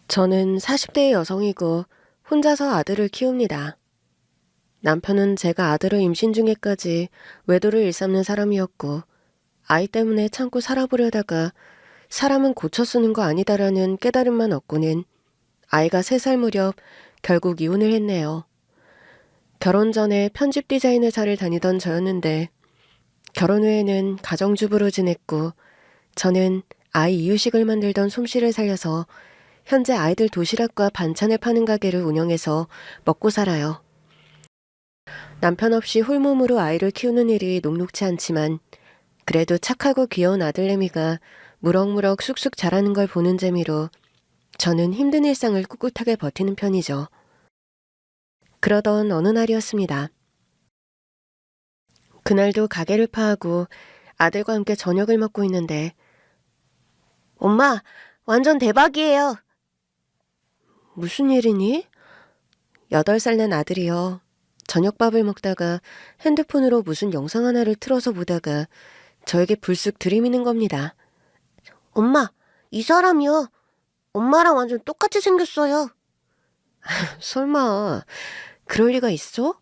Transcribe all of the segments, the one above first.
저는 40대의 여성이고 혼자서 아들을 키웁니다. 남편은 제가 아들을 임신 중에까지 외도를 일삼는 사람이었고 아이 때문에 참고 살아보려다가 사람은 고쳐 쓰는 거 아니다라는 깨달음만 얻고는 아이가 3살 무렵 결국 이혼을 했네요. 결혼 전에 편집 디자인 회사를 다니던 저였는데 결혼 후에는 가정주부로 지냈고 저는 아이 이유식을 만들던 솜씨를 살려서 현재 아이들 도시락과 반찬을 파는 가게를 운영해서 먹고 살아요. 남편 없이 홀몸으로 아이를 키우는 일이 녹록치 않지만 그래도 착하고 귀여운 아들내미가 무럭무럭 쑥쑥 자라는 걸 보는 재미로 저는 힘든 일상을 꿋꿋하게 버티는 편이죠. 그러던 어느 날이었습니다. 그날도 가게를 파하고 아들과 함께 저녁을 먹고 있는데 엄마, 완전 대박이에요. 무슨 일이니? 8살 난 아들이요. 저녁밥을 먹다가 핸드폰으로 무슨 영상 하나를 틀어서 보다가 저에게 불쑥 들이미는 겁니다. 엄마, 이 사람이요. 엄마랑 완전 똑같이 생겼어요. 설마 그럴 리가 있어?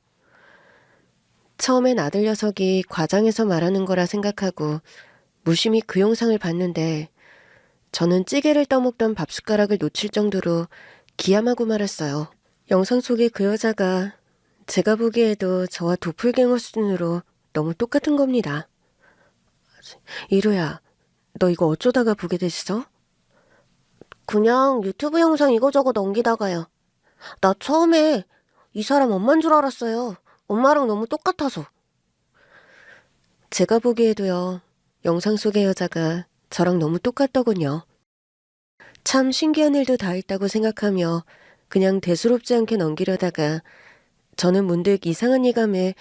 처음엔 아들 녀석이 과장해서 말하는 거라 생각하고 무심히 그 영상을 봤는데 저는 찌개를 떠먹던 밥숟가락을 놓칠 정도로 기함하고 말았어요. 영상 속의 그 여자가 제가 보기에도 저와 도플갱어 수준으로 너무 똑같은 겁니다. 이루야, 너 이거 어쩌다가 보게 됐어? 그냥 유튜브 영상 이거저거 넘기다가요. 나 처음에 이 사람 엄만 줄 알았어요. 엄마랑 너무 똑같아서. 제가 보기에도요, 영상 속의 여자가 저랑 너무 똑같더군요. 참 신기한 일도 다 있다고 생각하며 그냥 대수롭지 않게 넘기려다가 저는 문득 이상한 예감에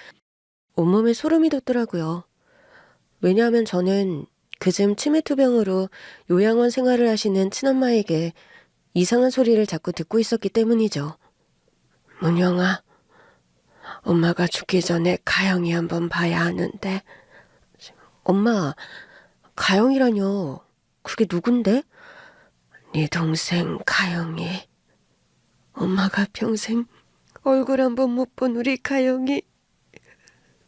온몸에 소름이 돋더라고요. 왜냐하면 저는 그즘 치매투병으로 요양원 생활을 하시는 친엄마에게 이상한 소리를 자꾸 듣고 있었기 때문이죠. 문영아, 엄마가 죽기 전에 가영이 한번 봐야 하는데. 엄마, 가영이라뇨. 그게 누군데? 네 동생 가영이. 엄마가 평생 얼굴 한 번 못 본 우리 가영이.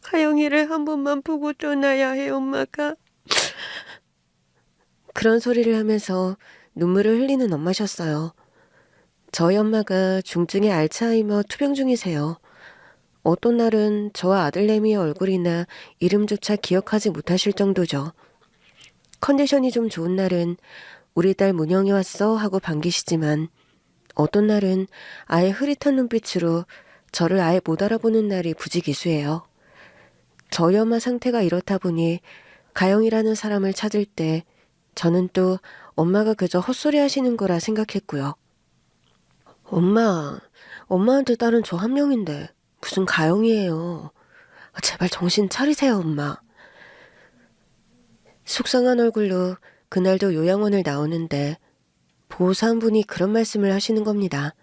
가영이를 한 번만 보고 떠나야 해, 엄마가. 그런 소리를 하면서 눈물을 흘리는 엄마셨어요. 저희 엄마가 중증의 알츠하이머 투병 중이세요. 어떤 날은 저와 아들내미의 얼굴이나 이름조차 기억하지 못하실 정도죠. 컨디션이 좀 좋은 날은 우리 딸 문영이 왔어 하고 반기시지만 어떤 날은 아예 흐릿한 눈빛으로 저를 아예 못 알아보는 날이 부지기수예요. 저희 엄마 상태가 이렇다 보니 가영이라는 사람을 찾을 때 저는 또 엄마가 그저 헛소리 하시는 거라 생각했고요. 엄마한테 딸은 저 한 명인데 무슨 가영이에요. 제발 정신 차리세요, 엄마. 속상한 얼굴로 그날도 요양원을 나오는데 보호사 한 분이 그런 말씀을 하시는 겁니다.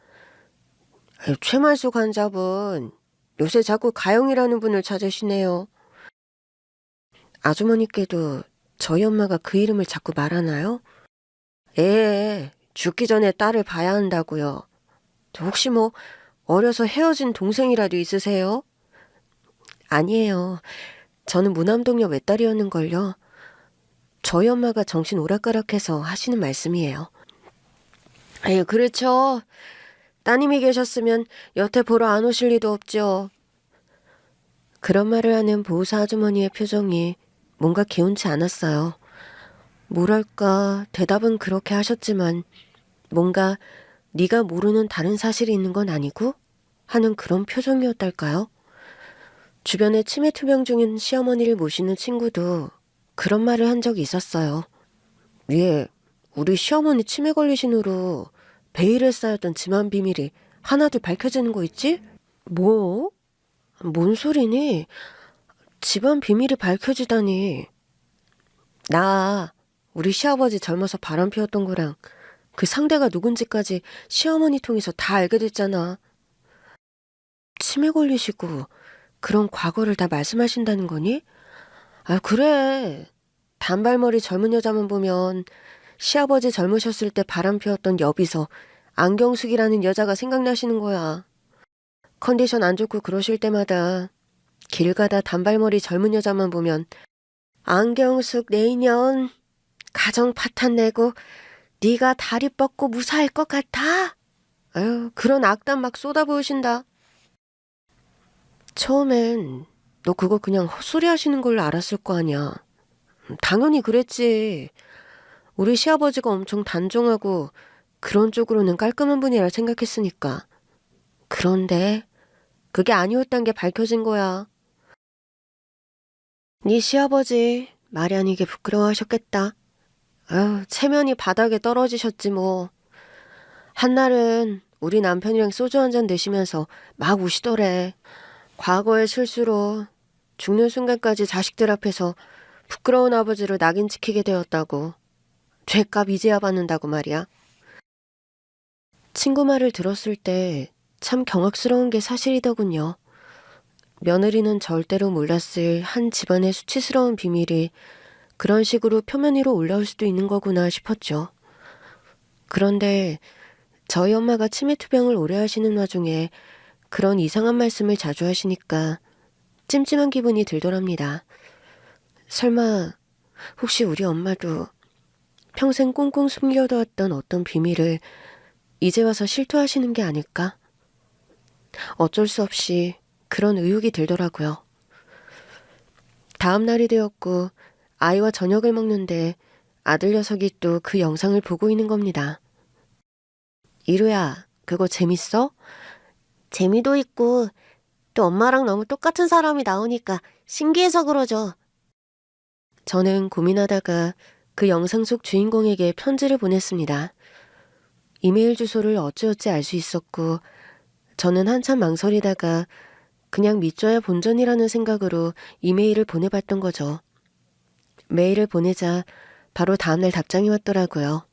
최말숙 환자분, 요새 자꾸 가영이라는 분을 찾으시네요. 아주머니께도 저희 엄마가 그 이름을 자꾸 말하나요? 죽기 전에 딸을 봐야 한다고요. 혹시 뭐 어려서 헤어진 동생이라도 있으세요? 아니에요. 저는 무남동녀 외딸이었는걸요. 저희 엄마가 정신 오락가락해서 하시는 말씀이에요. 그렇죠. 따님이 계셨으면 여태 보러 안 오실 리도 없죠. 그런 말을 하는 보호사 아주머니의 표정이 뭔가 개운치 않았어요. 뭐랄까, 대답은 그렇게 하셨지만 뭔가 네가 모르는 다른 사실이 있는 건 아니고? 하는 그런 표정이었달까요? 주변에 치매 투병 중인 시어머니를 모시는 친구도 그런 말을 한 적이 있었어요. 우리 시어머니 치매 걸리신 후로 베일에 쌓였던 집안 비밀이 하나둘 밝혀지는 거 있지? 뭐? 뭔 소리니? 집안 비밀이 밝혀지다니. 우리 시아버지 젊어서 바람 피웠던 거랑 그 상대가 누군지까지 시어머니 통해서 다 알게 됐잖아. 치매 걸리시고 그런 과거를 다 말씀하신다는 거니? 그래. 단발머리 젊은 여자만 보면 시아버지 젊으셨을 때 바람 피웠던 여비서 안경숙이라는 여자가 생각나시는 거야. 컨디션 안 좋고 그러실 때마다 길 가다 단발머리 젊은 여자만 보면 안경숙 내년 가정 파탄 내고 네가 다리 뻗고 무사할 것 같아? 아유, 그런 악담 막 쏟아부으신다. 처음엔 너 그거 그냥 헛소리 하시는 걸로 알았을 거 아니야. 당연히 그랬지. 우리 시아버지가 엄청 단정하고 그런 쪽으로는 깔끔한 분이라 생각했으니까. 그런데 그게 아니었단 게 밝혀진 거야. 네 시아버지 말이 아니게 부끄러워하셨겠다. 아유, 체면이 바닥에 떨어지셨지 뭐. 한날은 우리 남편이랑 소주 한잔 드시면서 막 우시더래. 과거의 실수로 죽는 순간까지 자식들 앞에서 부끄러운 아버지를 낙인 찍히게 되었다고. 죄값 이제야 받는다고 말이야. 친구 말을 들었을 때 참 경악스러운 게 사실이더군요. 며느리는 절대로 몰랐을 한 집안의 수치스러운 비밀이 그런 식으로 표면 위로 올라올 수도 있는 거구나 싶었죠. 그런데 저희 엄마가 치매 투병을 오래 하시는 와중에 그런 이상한 말씀을 자주 하시니까 찜찜한 기분이 들더랍니다. 설마 혹시 우리 엄마도 평생 꽁꽁 숨겨두었던 어떤 비밀을 이제 와서 실토하시는 게 아닐까? 어쩔 수 없이 그런 의혹이 들더라고요. 다음 날이 되었고 아이와 저녁을 먹는데 아들 녀석이 또 그 영상을 보고 있는 겁니다. 이루야, 그거 재밌어? 재미도 있고 또 엄마랑 너무 똑같은 사람이 나오니까 신기해서 그러죠. 저는 고민하다가 그 영상 속 주인공에게 편지를 보냈습니다. 이메일 주소를 어찌어찌 알 수 있었고 저는 한참 망설이다가 그냥 믿져야 본전이라는 생각으로 이메일을 보내봤던 거죠. 메일을 보내자 바로 다음날 답장이 왔더라고요.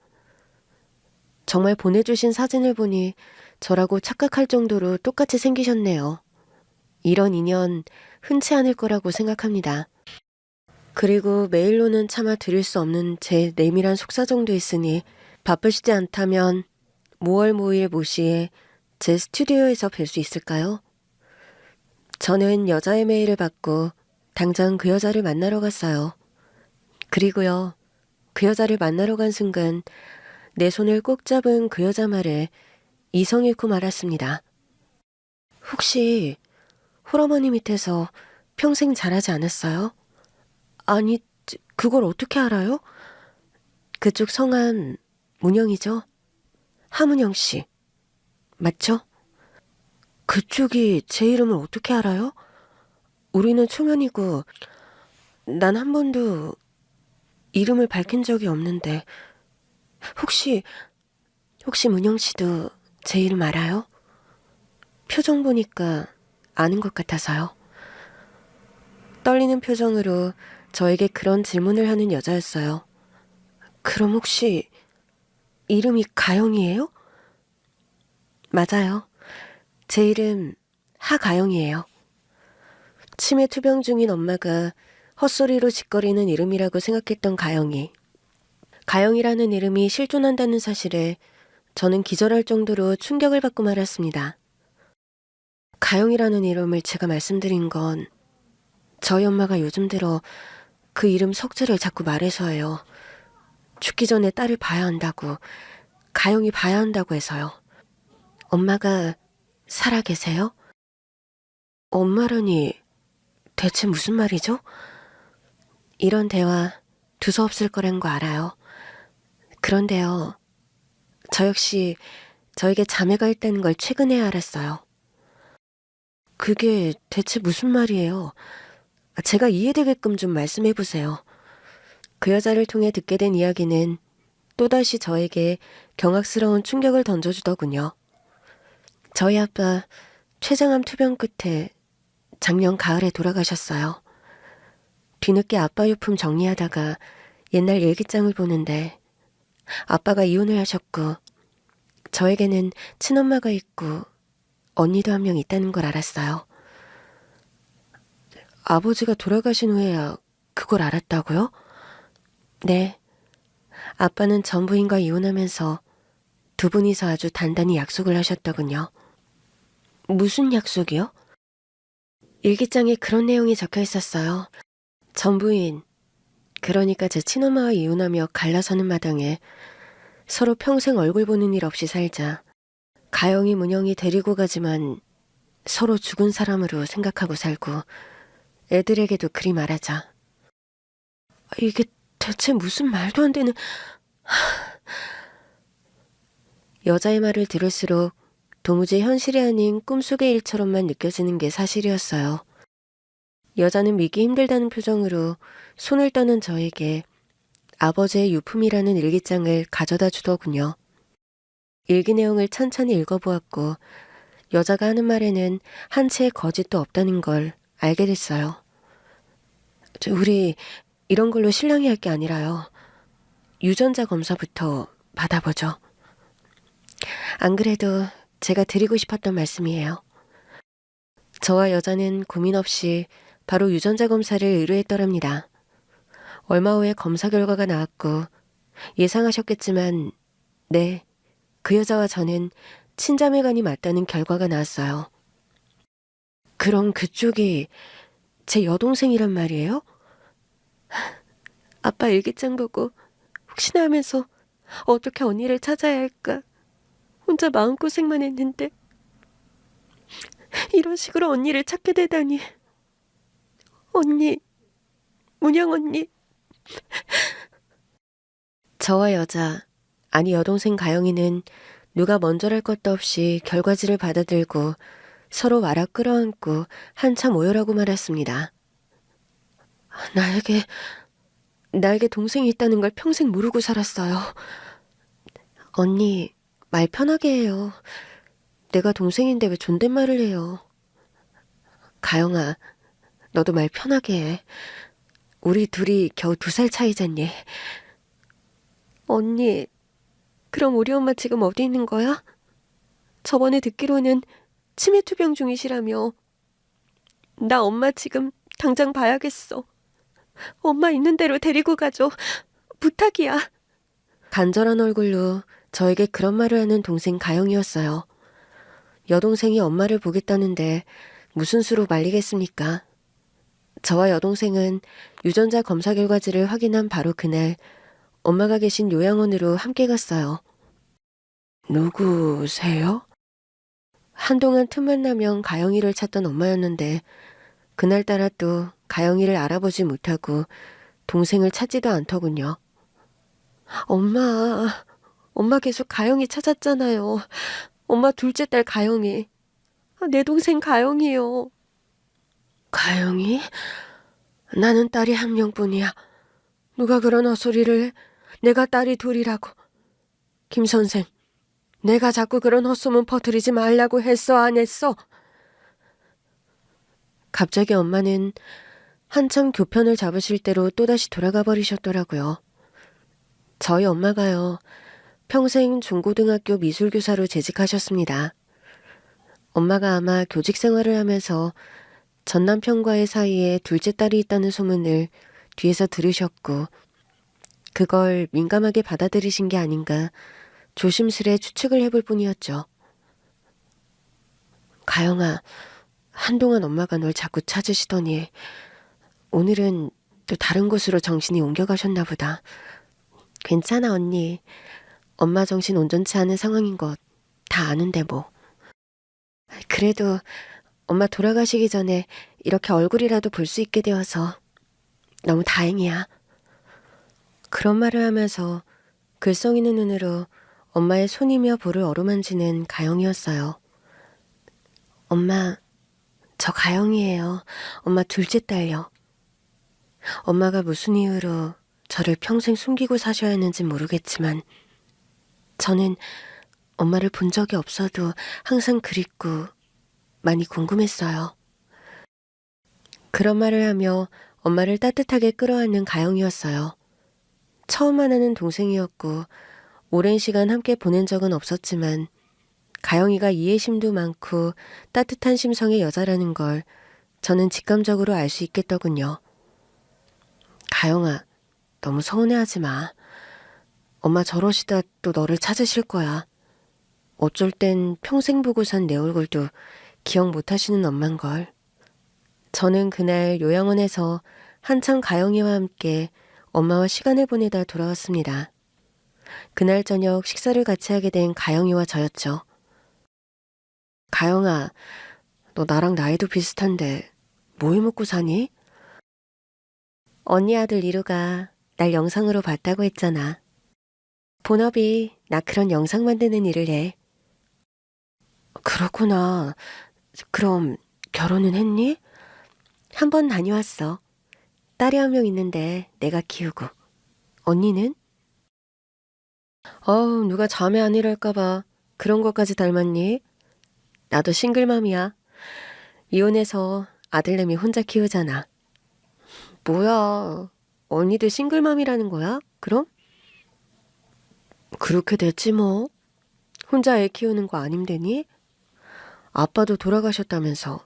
정말 보내주신 사진을 보니 저라고 착각할 정도로 똑같이 생기셨네요. 이런 인연 흔치 않을 거라고 생각합니다. 그리고 메일로는 차마 드릴 수 없는 제 내밀한 속사정도 있으니 바쁘시지 않다면 모월 모일 모시에 제 스튜디오에서 뵐 수 있을까요? 저는 여자의 메일을 받고 당장 그 여자를 만나러 갔어요. 그리고요, 그 여자를 만나러 간 순간 내 손을 꼭 잡은 그 여자 말에 이성 잃고 말았습니다. 혹시 홀어머니 밑에서 평생 자라지 않았어요? 아니, 그걸 어떻게 알아요? 그쪽 성함 문영이죠? 하문영 씨. 맞죠? 그쪽이 제 이름을 어떻게 알아요? 우리는 초면이고 난 한 번도 이름을 밝힌 적이 없는데 혹시 문영 씨도 제 이름 알아요? 표정 보니까 아는 것 같아서요. 떨리는 표정으로 저에게 그런 질문을 하는 여자였어요. 그럼 혹시 이름이 가영이에요? 맞아요. 제 이름 하가영이에요. 치매 투병 중인 엄마가 헛소리로 짓거리는 이름이라고 생각했던 가영이. 가영이라는 이름이 실존한다는 사실에 저는 기절할 정도로 충격을 받고 말았습니다. 가영이라는 이름을 제가 말씀드린 건 저희 엄마가 요즘 들어 그 이름 석자를 자꾸 말해서예요. 죽기 전에 딸을 봐야 한다고, 가영이 봐야 한다고 해서요. 엄마가 살아 계세요? 엄마라니 대체 무슨 말이죠? 이런 대화 두서없을 거란 거 알아요. 그런데요, 저 역시 저에게 자매가 있다는 걸 최근에 알았어요. 그게 대체 무슨 말이에요? 제가 이해되게끔 좀 말씀해 보세요. 그 여자를 통해 듣게 된 이야기는 또다시 저에게 경악스러운 충격을 던져주더군요. 저희 아빠 췌장암 투병 끝에 작년 가을에 돌아가셨어요. 뒤늦게 아빠 유품 정리하다가 옛날 일기장을 보는데 아빠가 이혼을 하셨고 저에게는 친엄마가 있고 언니도 한 명 있다는 걸 알았어요. 아버지가 돌아가신 후에야 그걸 알았다고요? 네. 아빠는 전 부인과 이혼하면서 두 분이서 아주 단단히 약속을 하셨더군요. 무슨 약속이요? 일기장에 그런 내용이 적혀 있었어요. 전 부인, 그러니까 제 친엄마와 이혼하며 갈라서는 마당에 서로 평생 얼굴 보는 일 없이 살자. 가영이 문영이 데리고 가지만 서로 죽은 사람으로 생각하고 살고 애들에게도 그리 말하자. 이게 대체 무슨 말도 안 되는... 여자의 말을 들을수록 도무지 현실이 아닌 꿈속의 일처럼만 느껴지는 게 사실이었어요. 여자는 믿기 힘들다는 표정으로 손을 떠는 저에게 아버지의 유품이라는 일기장을 가져다 주더군요. 일기 내용을 천천히 읽어보았고 여자가 하는 말에는 한 채의 거짓도 없다는 걸 알게 됐어요. 우리 이런 걸로 실랑이 할 게 아니라요. 유전자 검사부터 받아보죠. 안 그래도 제가 드리고 싶었던 말씀이에요. 저와 여자는 고민 없이 바로 유전자 검사를 의뢰했더랍니다. 얼마 후에 검사 결과가 나왔고 예상하셨겠지만 네, 그 여자와 저는 친자매간이 맞다는 결과가 나왔어요. 그럼 그쪽이 제 여동생이란 말이에요? 아빠 일기장 보고 혹시나 하면서 어떻게 언니를 찾아야 할까 혼자 마음고생만 했는데 이런 식으로 언니를 찾게 되다니. 언니, 문영 언니. 저와 여자, 아니 여동생 가영이는 누가 먼저랄 것도 없이 결과지를 받아들고 서로 와라 끌어안고 한참 오열하고 말았습니다. 나에게 동생이 있다는 걸 평생 모르고 살았어요. 언니, 말 편하게 해요. 내가 동생인데 왜 존댓말을 해요. 가영아, 너도 말 편하게 해. 우리 둘이 겨우 2살 차이잖니. 언니, 그럼 우리 엄마 지금 어디 있는 거야? 저번에 듣기로는 치매 투병 중이시라며. 나 엄마 지금 당장 봐야겠어. 엄마 있는 대로 데리고 가줘. 부탁이야. 간절한 얼굴로 저에게 그런 말을 하는 동생 가영이었어요. 여동생이 엄마를 보겠다는데 무슨 수로 말리겠습니까? 저와 여동생은 유전자 검사 결과지를 확인한 바로 그날 엄마가 계신 요양원으로 함께 갔어요. 누구세요? 한동안 틈만 나면 가영이를 찾던 엄마였는데 그날따라 또 가영이를 알아보지 못하고 동생을 찾지도 않더군요. 엄마 계속 가영이 찾았잖아요. 엄마 둘째 딸 가영이. 내 동생 가영이요. 가영이? 나는 딸이 한 명뿐이야. 누가 그런 헛소리를 해? 내가 딸이 둘이라고. 김 선생, 내가 자꾸 그런 헛소문 퍼뜨리지 말라고 했어, 안 했어? 갑자기 엄마는 한참 교편을 잡으실 대로 또다시 돌아가 버리셨더라고요. 저희 엄마가요, 평생 중고등학교 미술교사로 재직하셨습니다. 엄마가 아마 교직 생활을 하면서 전 남편과의 사이에 둘째 딸이 있다는 소문을 뒤에서 들으셨고 그걸 민감하게 받아들이신 게 아닌가 조심스레 추측을 해볼 뿐이었죠. 가영아, 한동안 엄마가 널 자꾸 찾으시더니 오늘은 또 다른 곳으로 정신이 옮겨가셨나 보다. 괜찮아 언니. 엄마 정신 온전치 않은 상황인 것 다 아는데 뭐. 그래도 엄마 돌아가시기 전에 이렇게 얼굴이라도 볼 수 있게 되어서 너무 다행이야. 그런 말을 하면서 글썽 이는 눈으로 엄마의 손이며 볼을 어루만지는 가영이었어요. 엄마, 저 가영이에요. 엄마 둘째 딸요. 엄마가 무슨 이유로 저를 평생 숨기고 사셔야 했는지 모르겠지만 저는 엄마를 본 적이 없어도 항상 그립고 많이 궁금했어요. 그런 말을 하며 엄마를 따뜻하게 끌어안는 가영이었어요. 처음 만나는 동생이었고 오랜 시간 함께 보낸 적은 없었지만 가영이가 이해심도 많고 따뜻한 심성의 여자라는 걸 저는 직감적으로 알 수 있겠더군요. 가영아, 너무 서운해하지 마. 엄마 저러시다 또 너를 찾으실 거야. 어쩔 땐 평생 보고 산 내 얼굴도 기억 못하시는 엄만걸. 저는 그날 요양원에서 한참 가영이와 함께 엄마와 시간을 보내다 돌아왔습니다. 그날 저녁 식사를 같이 하게 된 가영이와 저였죠. 가영아, 너 나랑 나이도 비슷한데 뭐 해먹고 사니? 언니 아들 이루가 날 영상으로 봤다고 했잖아. 본업이 나 그런 영상 만드는 일을 해. 그렇구나. 그럼 결혼은 했니? 한 번 다녀왔어. 딸이 한 명 있는데 내가 키우고. 언니는? 누가 자매 아니랄까봐 그런 것까지 닮았니? 나도 싱글맘이야. 이혼해서 아들내미 혼자 키우잖아. 뭐야, 언니도 싱글맘이라는 거야? 그럼? 그렇게 됐지 뭐. 혼자 애 키우는 거 안 힘드니? 아빠도 돌아가셨다면서.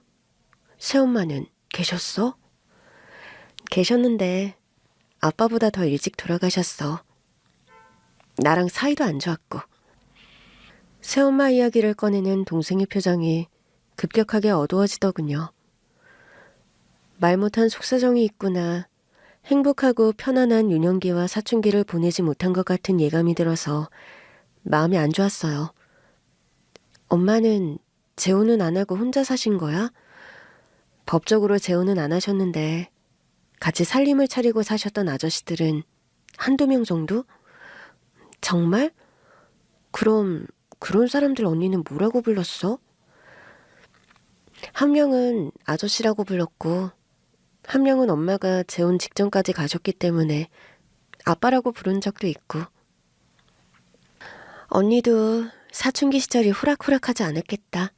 새엄마는 계셨어? 계셨는데 아빠보다 더 일찍 돌아가셨어. 나랑 사이도 안 좋았고. 새엄마 이야기를 꺼내는 동생의 표정이 급격하게 어두워지더군요. 말 못한 속사정이 있구나. 행복하고 편안한 유년기와 사춘기를 보내지 못한 것 같은 예감이 들어서 마음이 안 좋았어요. 엄마는 재혼은 안 하고 혼자 사신 거야? 법적으로 재혼은 안 하셨는데 같이 살림을 차리고 사셨던 아저씨들은 한두 명 정도? 정말? 그럼 그런 사람들 언니는 뭐라고 불렀어? 한 명은 아저씨라고 불렀고 한 명은 엄마가 재혼 직전까지 가셨기 때문에 아빠라고 부른 적도 있고. 언니도 사춘기 시절이 호락호락하지 않았겠다.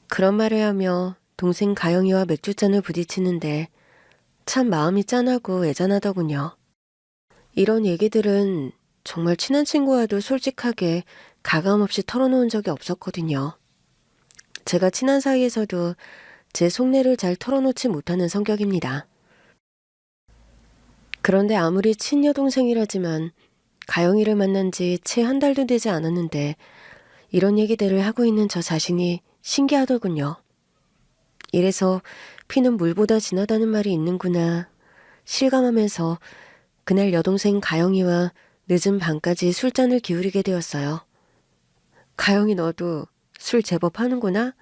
그런 말을 하며 동생 가영이와 맥주잔을 부딪히는데 참 마음이 짠하고 애잔하더군요. 이런 얘기들은 정말 친한 친구와도 솔직하게 가감없이 털어놓은 적이 없었거든요. 제가 친한 사이에서도 제 속내를 잘 털어놓지 못하는 성격입니다. 그런데 아무리 친여동생이라지만 가영이를 만난 지 채 한 달도 되지 않았는데 이런 얘기들을 하고 있는 저 자신이 신기하더군요. 이래서 피는 물보다 진하다는 말이 있는구나 실감하면서 그날 여동생 가영이와 늦은 밤까지 술잔을 기울이게 되었어요. 가영이 너도 술 제법 하는구나?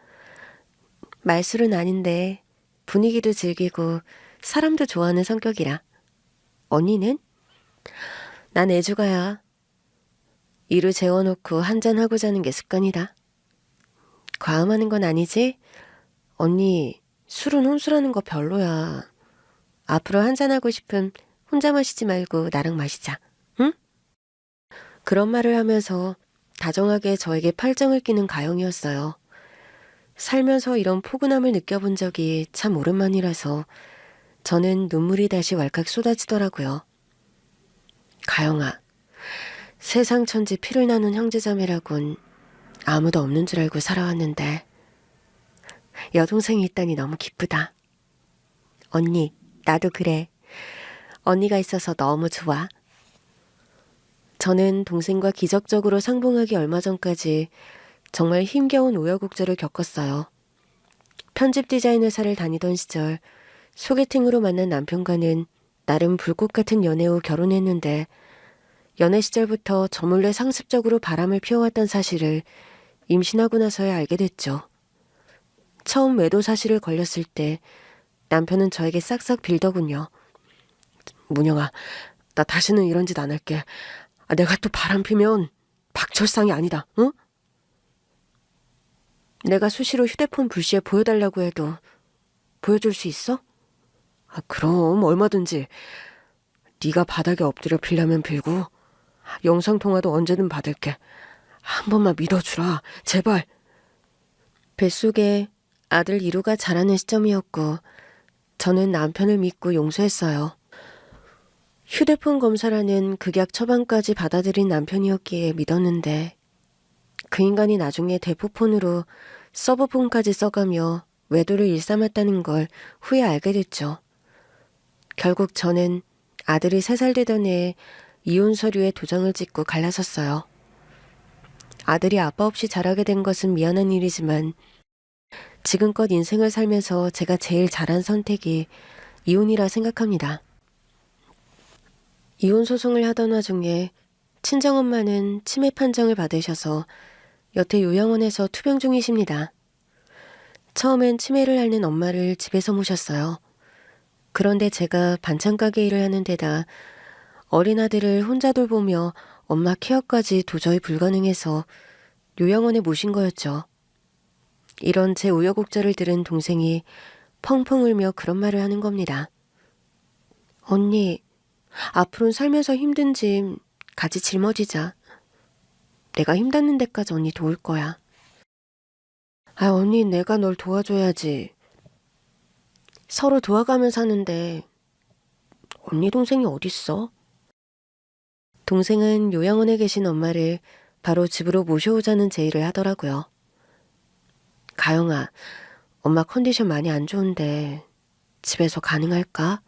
말술은 아닌데 분위기도 즐기고 사람도 좋아하는 성격이라. 언니는? 난 애주가야. 이루 재워놓고 한잔하고 자는 게 습관이다. 과음하는 건 아니지? 언니, 술은 혼술하는 거 별로야. 앞으로 한잔하고 싶음 혼자 마시지 말고 나랑 마시자. 응? 그런 말을 하면서 다정하게 저에게 팔짱을 끼는 가영이었어요. 살면서 이런 포근함을 느껴본 적이 참 오랜만이라서 저는 눈물이 다시 왈칵 쏟아지더라고요. 가영아, 세상 천지 피를 나눈 형제자매라곤 아무도 없는 줄 알고 살아왔는데 여동생이 있다니 너무 기쁘다. 언니, 나도 그래. 언니가 있어서 너무 좋아. 저는 동생과 기적적으로 상봉하기 얼마 전까지 정말 힘겨운 우여곡절을 겪었어요. 편집 디자인 회사를 다니던 시절 소개팅으로 만난 남편과는 나름 불꽃 같은 연애 후 결혼했는데 연애 시절부터 저 몰래 상습적으로 바람을 피워왔던 사실을 임신하고 나서야 알게 됐죠. 처음 외도 사실을 걸렸을 때 남편은 저에게 싹싹 빌더군요. 문영아, 나 다시는 이런 짓 안 할게. 내가 또 바람 피면 박철상이 아니다, 응? 내가 수시로 휴대폰 불시에 보여달라고 해도 보여줄 수 있어? 그럼 얼마든지. 네가 바닥에 엎드려 빌려면 빌고 영상통화도 언제든 받을게. 한 번만 믿어주라, 제발. 뱃속에 아들 이루가 자라는 시점이었고 저는 남편을 믿고 용서했어요. 휴대폰 검사라는 극약 처방까지 받아들인 남편이었기에 믿었는데 그 인간이 나중에 대포폰으로 서버폰까지 써가며 외도를 일삼았다는 걸 후에 알게 됐죠. 결국 저는 아들이 3살 되던 해에 이혼 서류에 도장을 찍고 갈라섰어요. 아들이 아빠 없이 자라게 된 것은 미안한 일이지만 지금껏 인생을 살면서 제가 제일 잘한 선택이 이혼이라 생각합니다. 이혼 소송을 하던 와중에 친정엄마는 치매 판정을 받으셔서 여태 요양원에서 투병 중이십니다. 처음엔 치매를 앓는 엄마를 집에서 모셨어요. 그런데 제가 반찬 가게 일을 하는 데다 어린 아들을 혼자 돌보며 엄마 케어까지 도저히 불가능해서 요양원에 모신 거였죠. 이런 제 우여곡절을 들은 동생이 펑펑 울며 그런 말을 하는 겁니다. 언니, 앞으로는 살면서 힘든 짐 같이 짊어지자. 내가 힘닿는 데까지 언니 도울 거야. 아, 언니, 내가 널 도와줘야지. 서로 도와가며 사는데 언니 동생이 어딨어? 동생은 요양원에 계신 엄마를 바로 집으로 모셔오자는 제의를 하더라고요. 가영아, 엄마 컨디션 많이 안 좋은데 집에서 가능할까?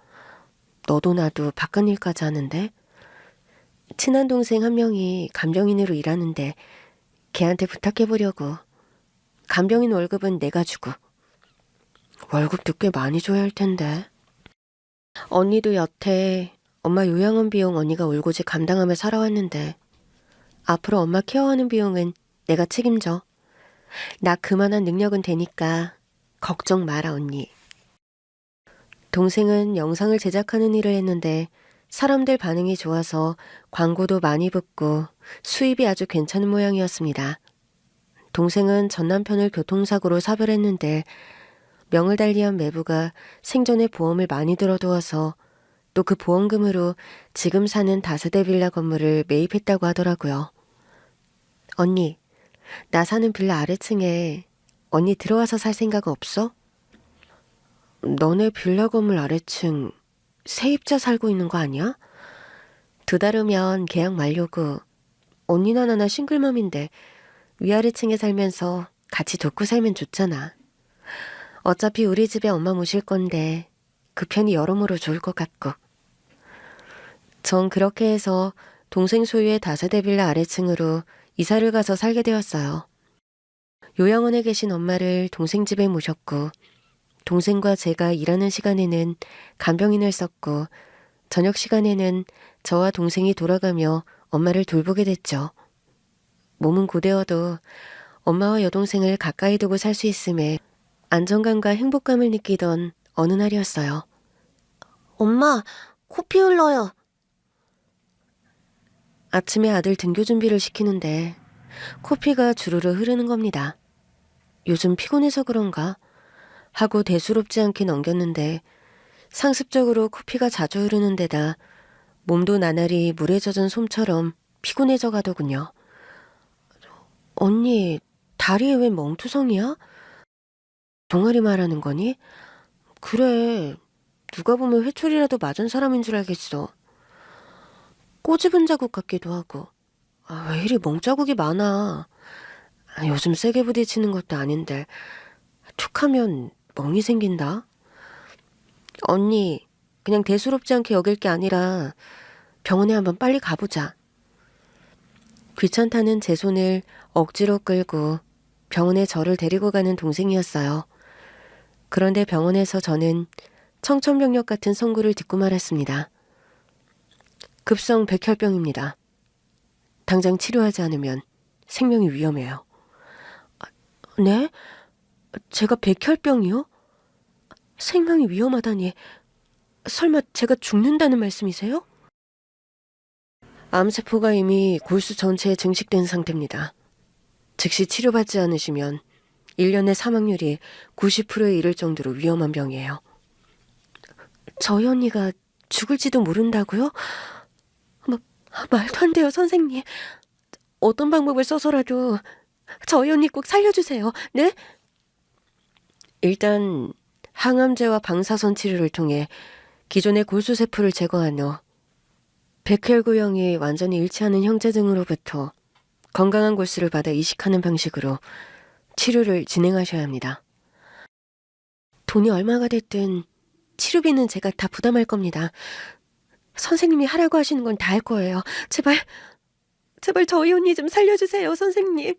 너도 나도 바깥일까지 하는데? 친한 동생 한 명이 간병인으로 일하는데 걔한테 부탁해보려고. 간병인 월급은 내가 주고. 월급도 꽤 많이 줘야 할 텐데. 언니도 여태 엄마 요양원 비용 언니가 올고지 감당하며 살아왔는데 앞으로 엄마 케어하는 비용은 내가 책임져. 나 그만한 능력은 되니까 걱정 마라 언니. 동생은 영상을 제작하는 일을 했는데 사람들 반응이 좋아서 광고도 많이 붙고 수입이 아주 괜찮은 모양이었습니다. 동생은 전 남편을 교통사고로 사별했는데 명을 달리한 매부가 생전에 보험을 많이 들어두어서 또 그 보험금으로 지금 사는 다세대 빌라 건물을 매입했다고 하더라고요. 언니, 나 사는 빌라 아래층에 언니 들어와서 살 생각 없어? 너네 빌라 건물 아래층 세입자 살고 있는 거 아니야? 2달 후면 계약 만료고 언니나 나나 싱글맘인데 위아래층에 살면서 같이 돕고 살면 좋잖아. 어차피 우리 집에 엄마 모실 건데 그 편이 여러모로 좋을 것 같고. 전 그렇게 해서 동생 소유의 다세대 빌라 아래층으로 이사를 가서 살게 되었어요. 요양원에 계신 엄마를 동생 집에 모셨고 동생과 제가 일하는 시간에는 간병인을 썼고 저녁 시간에는 저와 동생이 돌아가며 엄마를 돌보게 됐죠. 몸은 고되어도 엄마와 여동생을 가까이 두고 살 수 있음에 안정감과 행복감을 느끼던 어느 날이었어요. 엄마, 코피 흘러요. 아침에 아들 등교 준비를 시키는데 코피가 주르르 흐르는 겁니다. 요즘 피곤해서 그런가? 하고 대수롭지 않게 넘겼는데 상습적으로 코피가 자주 흐르는 데다 몸도 나날이 물에 젖은 솜처럼 피곤해져 가더군요. 언니, 다리에 왜 멍투성이야? 동아리 말하는 거니? 그래, 누가 보면 회초리라도 맞은 사람인 줄 알겠어. 꼬집은 자국 같기도 하고. 아, 왜 이리 멍자국이 많아. 요즘 세게 부딪히는 것도 아닌데 툭하면 멍이 생긴다. 언니, 그냥 대수롭지 않게 여길 게 아니라 병원에 한번 빨리 가보자. 귀찮다는 제 손을 억지로 끌고 병원에 저를 데리고 가는 동생이었어요. 그런데 병원에서 저는 청천벽력 같은 선고를 듣고 말았습니다. 급성 백혈병입니다. 당장 치료하지 않으면 생명이 위험해요. 네? 제가 백혈병이요? 생명이 위험하다니. 설마 제가 죽는다는 말씀이세요? 암세포가 이미 골수 전체에 증식된 상태입니다. 즉시 치료받지 않으시면 1년의 사망률이 90%에 이를 정도로 위험한 병이에요. 저희 언니가 죽을지도 모른다고요? 말도 안 돼요, 선생님. 어떤 방법을 써서라도 저희 언니 꼭 살려주세요. 네? 일단 항암제와 방사선 치료를 통해 기존의 골수세포를 제거한 후 백혈구형이 완전히 일치하는 형제 등으로부터 건강한 골수를 받아 이식하는 방식으로 치료를 진행하셔야 합니다. 돈이 얼마가 됐든 치료비는 제가 다 부담할 겁니다. 선생님이 하라고 하시는 건 다 할 거예요. 제발 제발 저희 언니 좀 살려주세요, 선생님.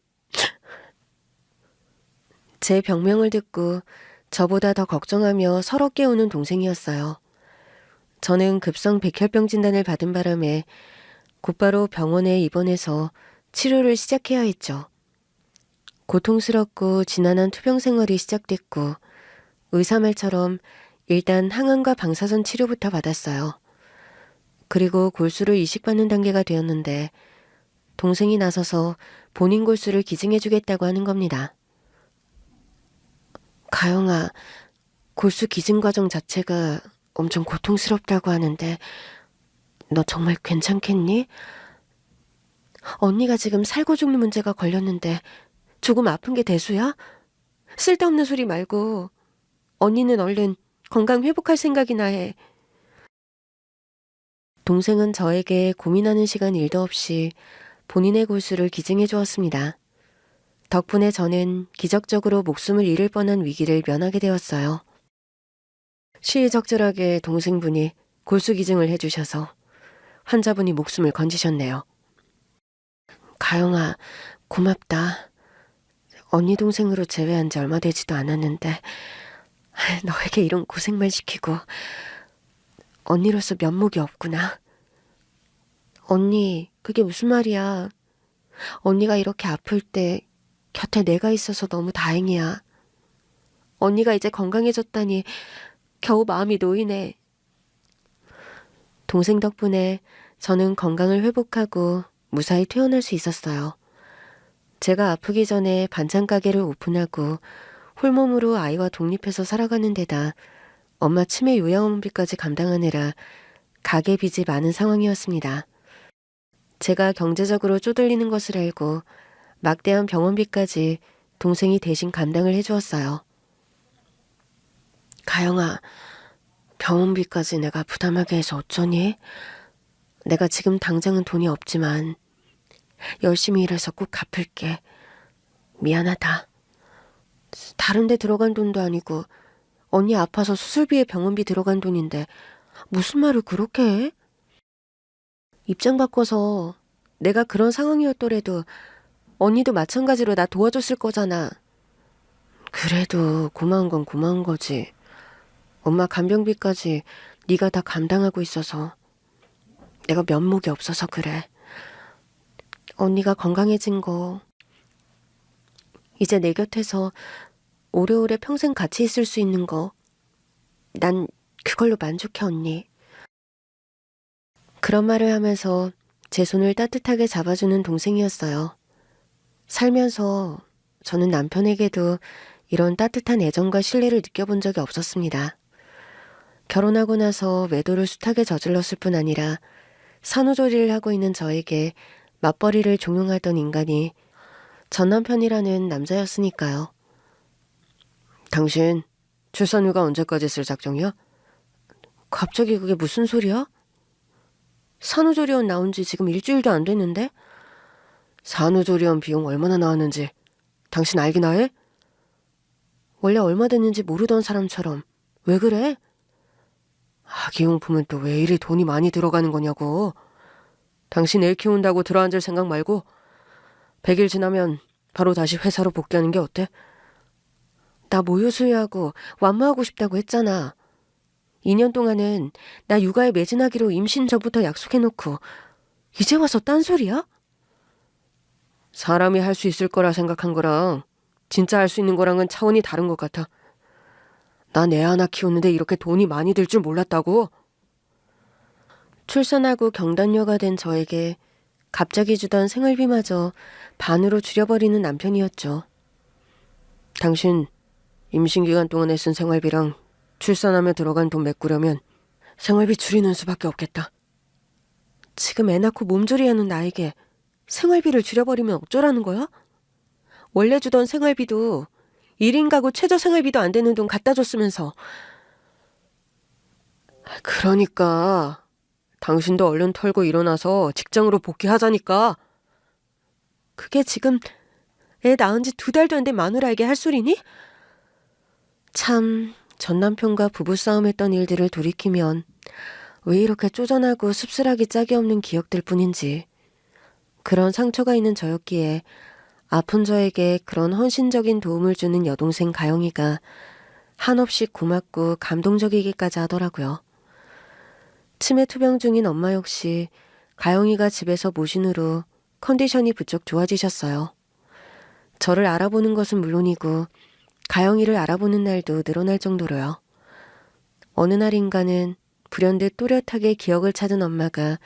제 병명을 듣고 저보다 더 걱정하며 서로 깨우는 동생이었어요. 저는 급성 백혈병 진단을 받은 바람에 곧바로 병원에 입원해서 치료를 시작해야 했죠. 고통스럽고 지난한 투병 생활이 시작됐고 의사 말처럼 일단 항암과 방사선 치료부터 받았어요. 그리고 골수를 이식받는 단계가 되었는데 동생이 나서서 본인 골수를 기증해주겠다고 하는 겁니다. 가영아, 골수 기증 과정 자체가 엄청 고통스럽다고 하는데 너 정말 괜찮겠니? 언니가 지금 살고 죽는 문제가 걸렸는데 조금 아픈 게 대수야? 쓸데없는 소리 말고 언니는 얼른 건강 회복할 생각이나 해. 동생은 저에게 고민하는 시간 1도 없이 본인의 골수를 기증해 주었습니다. 덕분에 저는 기적적으로 목숨을 잃을 뻔한 위기를 면하게 되었어요. 시의적절하게 동생분이 골수 기증을 해주셔서 환자분이 목숨을 건지셨네요. 가영아, 고맙다. 언니 동생으로 제외한 지 얼마 되지도 않았는데 너에게 이런 고생만 시키고 언니로서 면목이 없구나. 언니, 그게 무슨 말이야. 언니가 이렇게 아플 때 곁에 내가 있어서 너무 다행이야. 언니가 이제 건강해졌다니 겨우 마음이 놓이네. 동생 덕분에 저는 건강을 회복하고 무사히 퇴원할 수 있었어요. 제가 아프기 전에 반찬 가게를 오픈하고 홀몸으로 아이와 독립해서 살아가는 데다 엄마 치매 요양원비까지 감당하느라 가게 빚이 많은 상황이었습니다. 제가 경제적으로 쪼들리는 것을 알고 막대한 병원비까지 동생이 대신 감당을 해주었어요. 가영아, 병원비까지 내가 부담하게 해서 어쩌니? 내가 지금 당장은 돈이 없지만 열심히 일해서 꼭 갚을게. 미안하다. 다른 데 들어간 돈도 아니고 언니 아파서 수술비에 병원비 들어간 돈인데 무슨 말을 그렇게 해? 입장 바꿔서 내가 그런 상황이었더라도 언니도 마찬가지로 나 도와줬을 거잖아. 그래도 고마운 건 고마운 거지. 엄마 간병비까지 네가 다 감당하고 있어서 내가 면목이 없어서 그래. 언니가 건강해진 거 이제 내 곁에서 오래오래 평생 같이 있을 수 있는 거 난 그걸로 만족해 언니. 그런 말을 하면서 제 손을 따뜻하게 잡아주는 동생이었어요. 살면서 저는 남편에게도 이런 따뜻한 애정과 신뢰를 느껴본 적이 없었습니다. 결혼하고 나서 외도를 숱하게 저질렀을 뿐 아니라 산후조리를 하고 있는 저에게 맞벌이를 종용하던 인간이 전 남편이라는 남자였으니까요. 당신 출산휴가 언제까지 쓸 작정이야? 갑자기 그게 무슨 소리야? 산후조리원 나온 지 지금 일주일도 안 됐는데? 산후조리원 비용 얼마나 나왔는지 당신 알기나 해? 원래 얼마 됐는지 모르던 사람처럼 왜 그래? 아기용품은 또 왜 이리 돈이 많이 들어가는 거냐고. 당신 애 키운다고 들어앉을 생각 말고 100일 지나면 바로 다시 회사로 복귀하는 게 어때? 나 모유 수유하고 완무하고 싶다고 했잖아. 2년 동안은 나 육아에 매진하기로 임신 전부터 약속해놓고 이제 와서 딴소리야? 사람이 할 수 있을 거라 생각한 거랑 진짜 할 수 있는 거랑은 차원이 다른 것 같아. 난 애 하나 키우는데 이렇게 돈이 많이 들 줄 몰랐다고. 출산하고 경단녀가 된 저에게 갑자기 주던 생활비마저 반으로 줄여버리는 남편이었죠. 당신 임신 기간 동안에 쓴 생활비랑 출산하며 들어간 돈 메꾸려면 생활비 줄이는 수밖에 없겠다. 지금 애 낳고 몸조리하는 나에게 생활비를 줄여버리면 어쩌라는 거야? 원래 주던 생활비도 1인 가구 최저 생활비도 안 되는 돈 갖다 줬으면서. 그러니까 당신도 얼른 털고 일어나서 직장으로 복귀하자니까. 그게 지금 애 낳은 지 2달도 안 된 마누라에게 할 소리니? 참, 전 남편과 부부싸움했던 일들을 돌이키면 왜 이렇게 쪼잔하고 씁쓸하기 짝이 없는 기억들 뿐인지 그런 상처가 있는 저였기에 아픈 저에게 그런 헌신적인 도움을 주는 여동생 가영이가 한없이 고맙고 감동적이기까지 하더라고요. 치매 투병 중인 엄마 역시 가영이가 집에서 모신으로 컨디션이 부쩍 좋아지셨어요. 저를 알아보는 것은 물론이고 가영이를 알아보는 날도 늘어날 정도로요. 어느 날인가는 불현듯 또렷하게 기억을 찾은 엄마가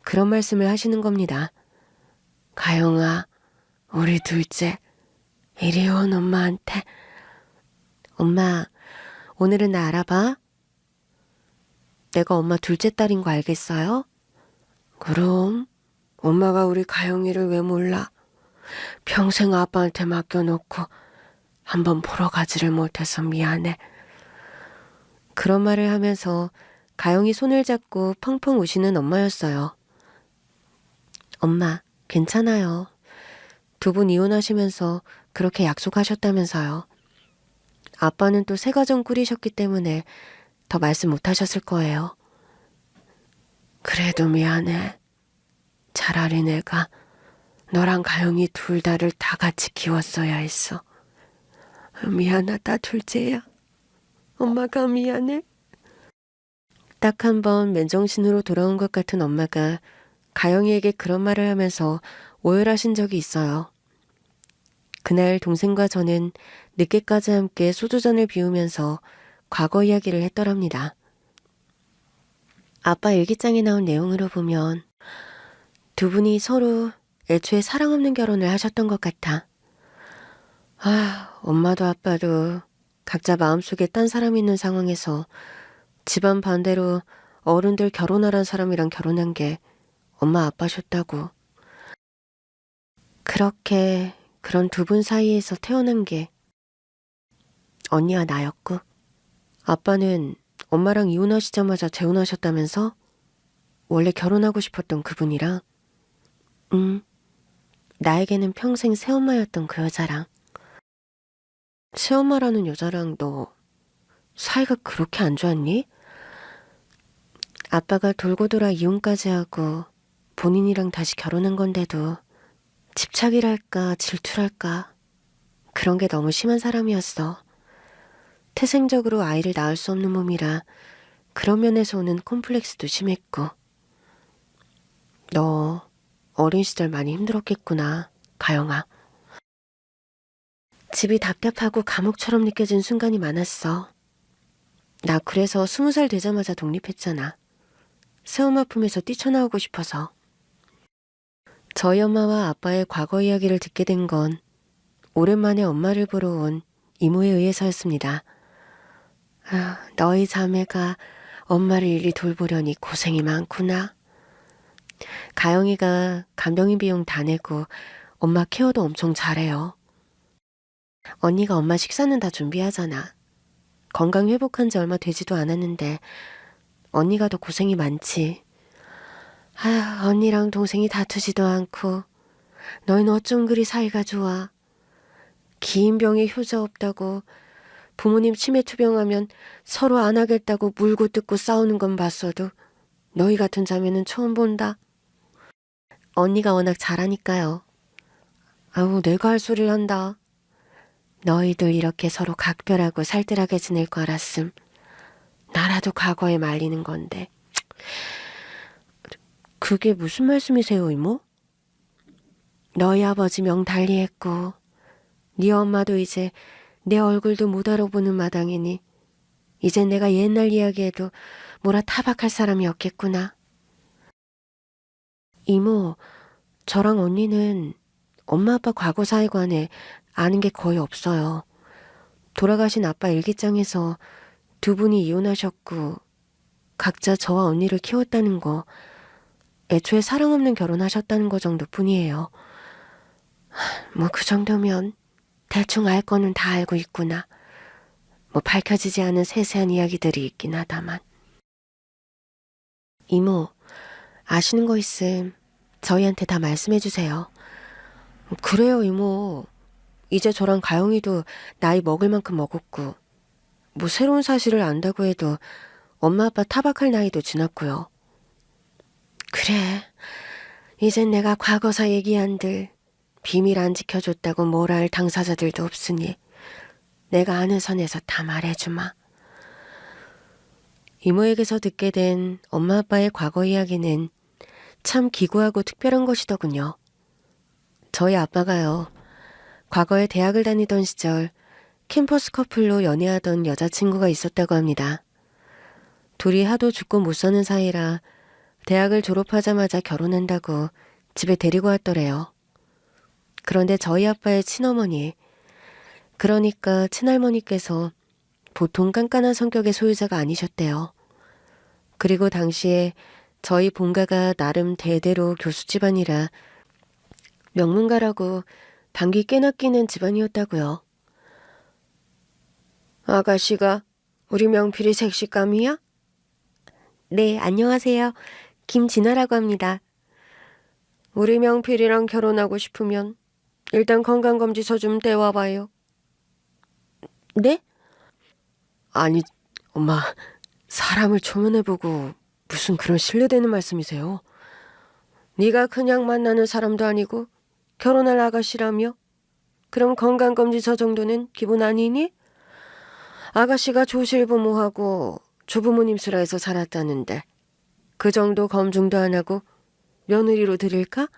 그런 말씀을 하시는 겁니다. 가영아, 우리 둘째, 이리 온 엄마한테. 엄마, 오늘은 나 알아봐. 내가 엄마 둘째 딸인 거 알겠어요? 그럼 엄마가 우리 가영이를 왜 몰라? 평생 아빠한테 맡겨놓고 한번 보러 가지를 못해서 미안해. 그런 말을 하면서 가영이 손을 잡고 펑펑 우시는 엄마였어요. 엄마, 괜찮아요. 두 분 이혼하시면서 그렇게 약속하셨다면서요. 아빠는 또 새 가정 꾸리셨기 때문에 더 말씀 못하셨을 거예요. 그래도 미안해. 차라리 내가 너랑 가영이 둘 다를 다 같이 키웠어야 했어. 미안하다, 둘째야. 엄마가 미안해. 딱 한 번 맨정신으로 돌아온 것 같은 엄마가 가영이에게 그런 말을 하면서 오열하신 적이 있어요. 그날 동생과 저는 늦게까지 함께 소주잔을 비우면서 과거 이야기를 했더랍니다. 아빠 일기장에 나온 내용으로 보면 두 분이 서로 애초에 사랑 없는 결혼을 하셨던 것 같아. 엄마도 아빠도 각자 마음속에 딴 사람이 있는 상황에서 집안 반대로 어른들 결혼하란 사람이랑 결혼한 게 엄마 아빠셨다고. 그렇게 그런 두 분 사이에서 태어난 게 언니와 나였고, 아빠는 엄마랑 이혼하시자마자 재혼하셨다면서? 원래 결혼하고 싶었던 그분이랑? 나에게는 평생 새엄마였던 그 여자랑. 새엄마라는 여자랑 너 사이가 그렇게 안 좋았니? 아빠가 돌고 돌아 이혼까지 하고 본인이랑 다시 결혼한 건데도 집착이랄까 질투랄까 그런 게 너무 심한 사람이었어. 태생적으로 아이를 낳을 수 없는 몸이라 그런 면에서 오는 콤플렉스도 심했고. 너 어린 시절 많이 힘들었겠구나, 가영아. 집이 답답하고 감옥처럼 느껴진 순간이 많았어. 나 그래서 20살 되자마자 독립했잖아. 새엄마 품에서 뛰쳐나오고 싶어서. 저희 엄마와 아빠의 과거 이야기를 듣게 된 건 오랜만에 엄마를 보러 온 이모에 의해서였습니다. 너희 자매가 엄마를 이리 돌보려니 고생이 많구나. 가영이가 간병인 비용 다 내고 엄마 케어도 엄청 잘해요. 언니가 엄마 식사는 다 준비하잖아. 건강 회복한 지 얼마 되지도 않았는데 언니가 더 고생이 많지. 언니랑 동생이 다투지도 않고 너희는 어쩜 그리 사이가 좋아. 긴 병에 효자 없다고 부모님 치매 투병하면 서로 안 하겠다고 물고 뜯고 싸우는 건 봤어도 너희 같은 자매는 처음 본다. 언니가 워낙 잘하니까요. 내가 할 소리를 한다. 너희들 이렇게 서로 각별하고 살뜰하게 지낼 거 알았음. 나라도 과거에 말리는 건데. 그게 무슨 말씀이세요, 이모? 너희 아버지 명 달리했고 네 엄마도 이제 내 얼굴도 못 알아보는 마당이니 이젠 내가 옛날 이야기해도 뭐라 타박할 사람이 없겠구나. 이모, 저랑 언니는 엄마 아빠 과거사에 관해 아는 게 거의 없어요. 돌아가신 아빠 일기장에서 두 분이 이혼하셨고 각자 저와 언니를 키웠다는 거, 애초에 사랑 없는 결혼하셨다는 거 정도뿐이에요. 뭐 그 정도면 대충 알 거는 다 알고 있구나. 뭐 밝혀지지 않은 세세한 이야기들이 있긴 하다만. 이모, 아시는 거 있음 저희한테 다 말씀해 주세요. 그래요, 이모. 이제 저랑 가영이도 나이 먹을 만큼 먹었고 뭐 새로운 사실을 안다고 해도 엄마 아빠 타박할 나이도 지났고요. 그래, 이젠 내가 과거사 얘기한들 비밀 안 지켜줬다고 뭐라 할 당사자들도 없으니 내가 아는 선에서 다 말해주마. 이모에게서 듣게 된 엄마 아빠의 과거 이야기는 참 기구하고 특별한 것이더군요. 저희 아빠가요, 과거에 대학을 다니던 시절 캠퍼스 커플로 연애하던 여자친구가 있었다고 합니다. 둘이 하도 죽고 못 사는 사이라 대학을 졸업하자마자 결혼한다고 집에 데리고 왔더래요. 그런데 저희 아빠의 친어머니, 그러니까 친할머니께서 보통 깐깐한 성격의 소유자가 아니셨대요. 그리고 당시에 저희 본가가 나름 대대로 교수 집안이라 명문가라고 방귀 꽤나 끼는 집안이었다고요. 아가씨가 우리 명필이 색시감이야? 네, 안녕하세요. 김진아라고 합니다. 우리 명필이랑 결혼하고 싶으면 일단 건강검진서 좀 떼와봐요. 네? 아니, 엄마, 사람을 초면해보고 무슨 그런 신뢰되는 말씀이세요? 네가 그냥 만나는 사람도 아니고 결혼할 아가씨라며? 그럼 건강검진서 정도는 기본 아니니? 아가씨가 조실부모하고 조부모님 슬하에서 살았다는데 그 정도 검증도 안 하고 며느리로 들일까?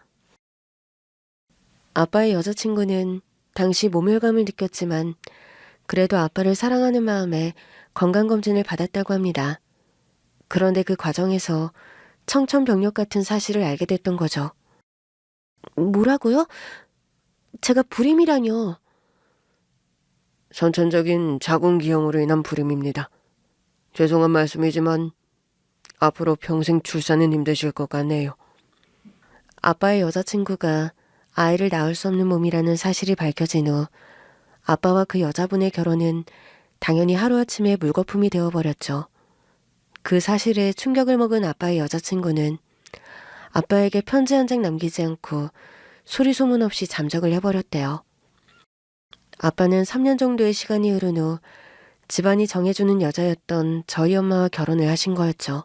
아빠의 여자친구는 당시 모멸감을 느꼈지만 그래도 아빠를 사랑하는 마음에 건강검진을 받았다고 합니다. 그런데 그 과정에서 청천벽력 같은 사실을 알게 됐던 거죠. 뭐라고요? 제가 불임이라뇨. 선천적인 자궁기형으로 인한 불임입니다. 죄송한 말씀이지만 앞으로 평생 출산은 힘드실 것 같네요. 아빠의 여자친구가 아이를 낳을 수 없는 몸이라는 사실이 밝혀진 후 아빠와 그 여자분의 결혼은 당연히 하루아침에 물거품이 되어버렸죠. 그 사실에 충격을 먹은 아빠의 여자친구는 아빠에게 편지 한 장 남기지 않고 소리 소문 없이 잠적을 해버렸대요. 아빠는 3년 정도의 시간이 흐른 후 집안이 정해주는 여자였던 저희 엄마와 결혼을 하신 거였죠.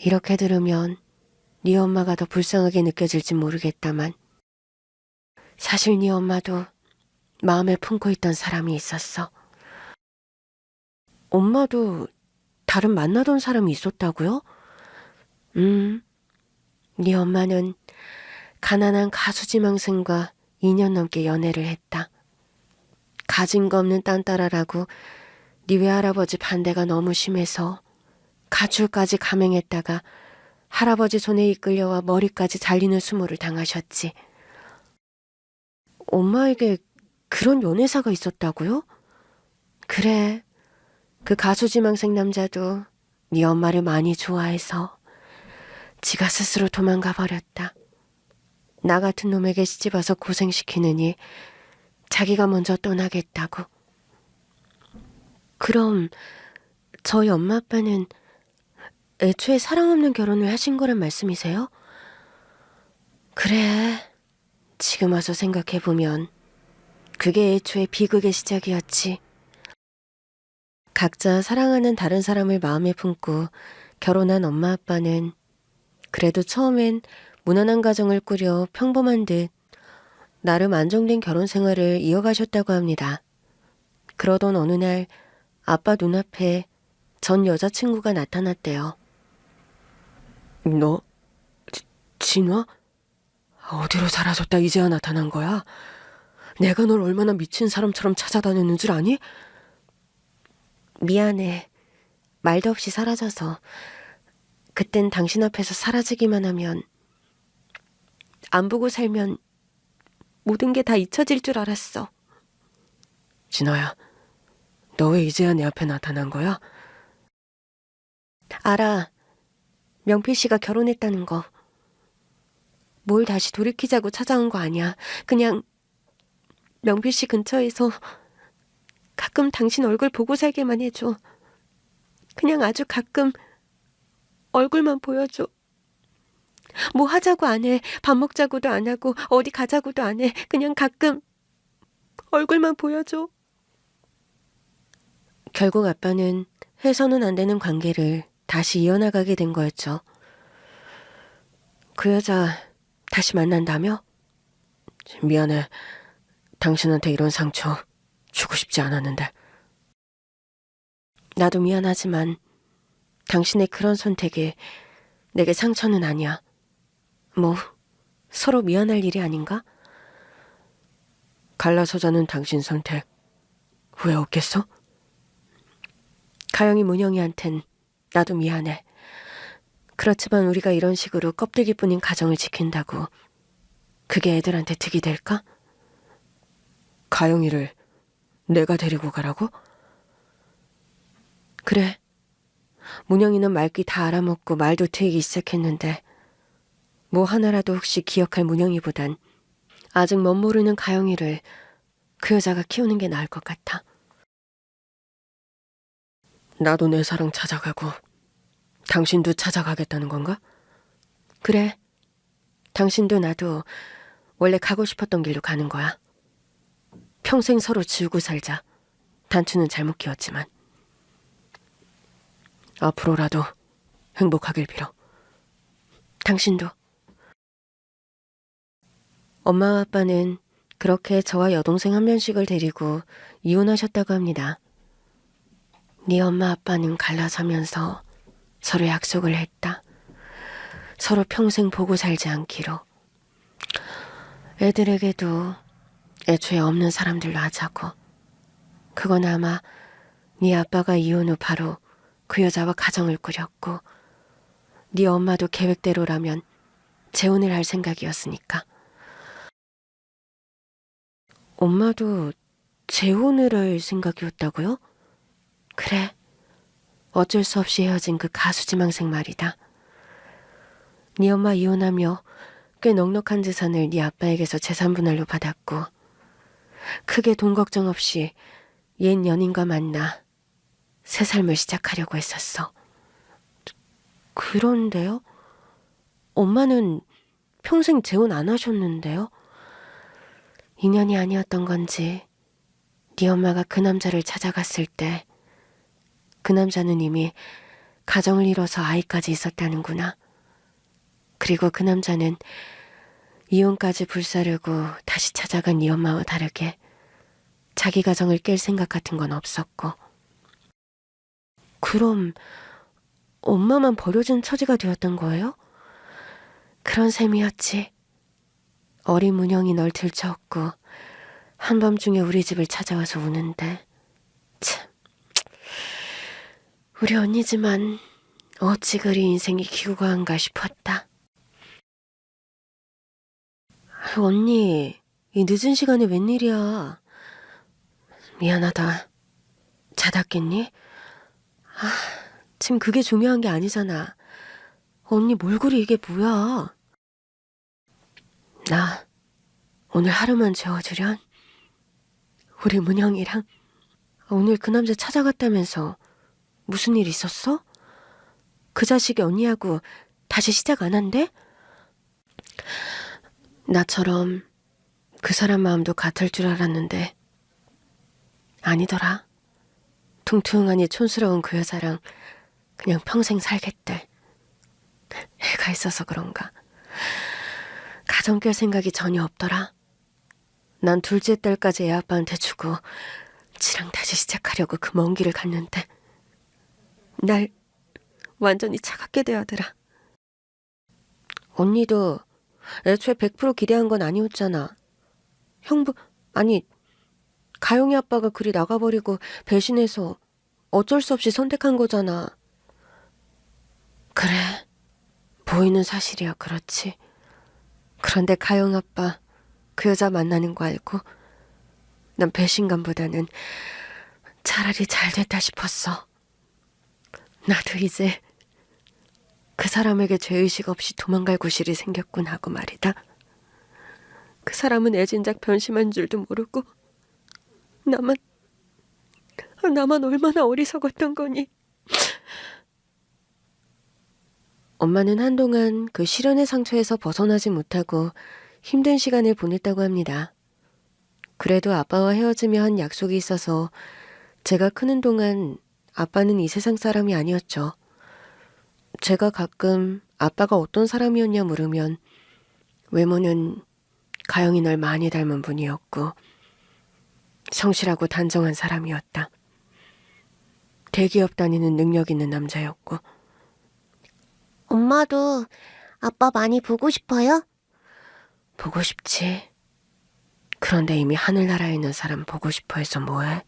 이렇게 들으면 네 엄마가 더 불쌍하게 느껴질지 모르겠다만 사실 네 엄마도 마음에 품고 있던 사람이 있었어. 엄마도 다른 만나던 사람이 있었다고요? 네 엄마는 가난한 가수 지망생과 2년 넘게 연애를 했다. 가진 거 없는 딴따라라고 네 외할아버지 반대가 너무 심해서 가출까지 감행했다가 할아버지 손에 이끌려와 머리까지 잘리는 수모를 당하셨지. 엄마에게 그런 연애사가 있었다고요? 그래. 그 가수 지망생 남자도 네 엄마를 많이 좋아해서 지가 스스로 도망가 버렸다. 나 같은 놈에게 시집와서 고생시키느니 자기가 먼저 떠나겠다고. 그럼 저희 엄마 아빠는 애초에 사랑 없는 결혼을 하신 거란 말씀이세요? 그래. 지금 와서 생각해보면 그게 애초에 비극의 시작이었지. 각자 사랑하는 다른 사람을 마음에 품고 결혼한 엄마 아빠는 그래도 처음엔 무난한 가정을 꾸려 평범한 듯 나름 안정된 결혼 생활을 이어가셨다고 합니다. 그러던 어느 날 아빠 눈앞에 전 여자친구가 나타났대요. 너? 진화? 어디로 사라졌다 이제야 나타난 거야? 내가 널 얼마나 미친 사람처럼 찾아다녔는 줄 아니? 미안해. 말도 없이 사라져서. 그땐 당신 앞에서 사라지기만 하면, 안 보고 살면 모든 게 다 잊혀질 줄 알았어. 진아야, 너 왜 이제야 내 앞에 나타난 거야? 알아. 명필 씨가 결혼했다는 거. 뭘 다시 돌이키자고 찾아온 거 아니야. 그냥 명필 씨 근처에서 가끔 당신 얼굴 보고 살게만 해줘. 그냥 아주 가끔 얼굴만 보여줘. 뭐 하자고 안 해. 밥 먹자고도 안 하고 어디 가자고도 안 해. 그냥 가끔 얼굴만 보여줘. 결국 아빠는 해서는 안 되는 관계를 다시 이어나가게 된 거였죠. 그 여자 다시 만난다며? 미안해. 당신한테 이런 상처 주고 싶지 않았는데. 나도 미안하지만 당신의 그런 선택이 내게 상처는 아니야. 뭐 서로 미안할 일이 아닌가? 갈라서자는 당신 선택 후회 없겠어? 가영이 문영이한텐 나도 미안해. 그렇지만 우리가 이런 식으로 껍데기뿐인 가정을 지킨다고 그게 애들한테 득이 될까? 가영이를 내가 데리고 가라고? 그래. 문영이는 말귀 다 알아먹고 말도 트이기 시작했는데 뭐 하나라도 혹시 기억할 문영이보단 아직 멋모르는 가영이를 그 여자가 키우는 게 나을 것 같아. 나도 내 사랑 찾아가고 당신도 찾아가겠다는 건가? 그래. 당신도 나도 원래 가고 싶었던 길로 가는 거야. 평생 서로 지우고 살자. 단추는 잘못 끼웠지만. 앞으로라도 행복하길 빌어. 당신도. 엄마와 아빠는 그렇게 저와 여동생 한 명씩을 데리고 이혼하셨다고 합니다. 네 엄마 아빠는 갈라서면서 서로 약속을 했다. 서로 평생 보고 살지 않기로. 애들에게도 애초에 없는 사람들로 하자고. 그건 아마 네 아빠가 이혼 후 바로 그 여자와 가정을 꾸렸고 네 엄마도 계획대로라면 재혼을 할 생각이었으니까. 엄마도 재혼을 할 생각이었다고요? 그래. 어쩔 수 없이 헤어진 그 가수지망생 말이다. 네 엄마 이혼하며 꽤 넉넉한 재산을 네 아빠에게서 재산분할로 받았고 크게 돈 걱정 없이 옛 연인과 만나 새 삶을 시작하려고 했었어. 그런데요? 엄마는 평생 재혼 안 하셨는데요? 인연이 아니었던 건지 네 엄마가 그 남자를 찾아갔을 때 그 남자는 이미 가정을 이뤄서 아이까지 있었다는구나. 그리고 그 남자는 이혼까지 불사르고 다시 찾아간 네 엄마와 다르게 자기 가정을 깰 생각 같은 건 없었고. 그럼 엄마만 버려진 처지가 되었던 거예요? 그런 셈이었지. 어린 문영이 널 들쳐업고 한밤중에 우리 집을 찾아와서 우는데 참, 우리 언니지만 어찌 그리 인생이 기구가한가 싶었다. 언니, 이 늦은 시간에 웬일이야. 미안하다. 자다깼니? 지금 그게 중요한 게 아니잖아. 언니 몰골이 이게 뭐야. 나 오늘 하루만 재워주련? 우리 문영이랑 오늘 그 남자 찾아갔다면서 무슨 일 있었어? 그 자식이 언니하고 다시 시작 안 한대? 나처럼 그 사람 마음도 같을 줄 알았는데 아니더라. 퉁퉁하니 촌스러운 그 여자랑 그냥 평생 살겠대. 애가 있어서 그런가. 가정 깰 생각이 전혀 없더라. 난 둘째 딸까지 애 아빠한테 주고 지랑 다시 시작하려고 그 먼 길을 갔는데 날 완전히 차갑게 대하더라. 언니도 애초에 100% 기대한 건 아니었잖아. 아니 가영이 아빠가 그리 나가버리고 배신해서 어쩔 수 없이 선택한 거잖아. 그래, 보이는 사실이야. 그렇지. 그런데 가영 아빠 그 여자 만나는 거 알고 난 배신감보다는 차라리 잘 됐다 싶었어. 나도 이제 그 사람에게 죄의식 없이 도망갈 구실이 생겼군 하고 말이다. 그 사람은 애진작 변심한 줄도 모르고 나만 얼마나 어리석었던 거니. 엄마는 한동안 그 시련의 상처에서 벗어나지 못하고 힘든 시간을 보냈다고 합니다. 그래도 아빠와 헤어지며 한 약속이 있어서 제가 크는 동안 아빠는 이 세상 사람이 아니었죠. 제가 가끔 아빠가 어떤 사람이었냐 물으면 외모는 가영이 널 많이 닮은 분이었고 성실하고 단정한 사람이었다. 대기업 다니는 능력 있는 남자였고. 엄마도 아빠 많이 보고 싶어요? 보고 싶지. 그런데 이미 하늘나라에 있는 사람 보고 싶어 해서 뭐해?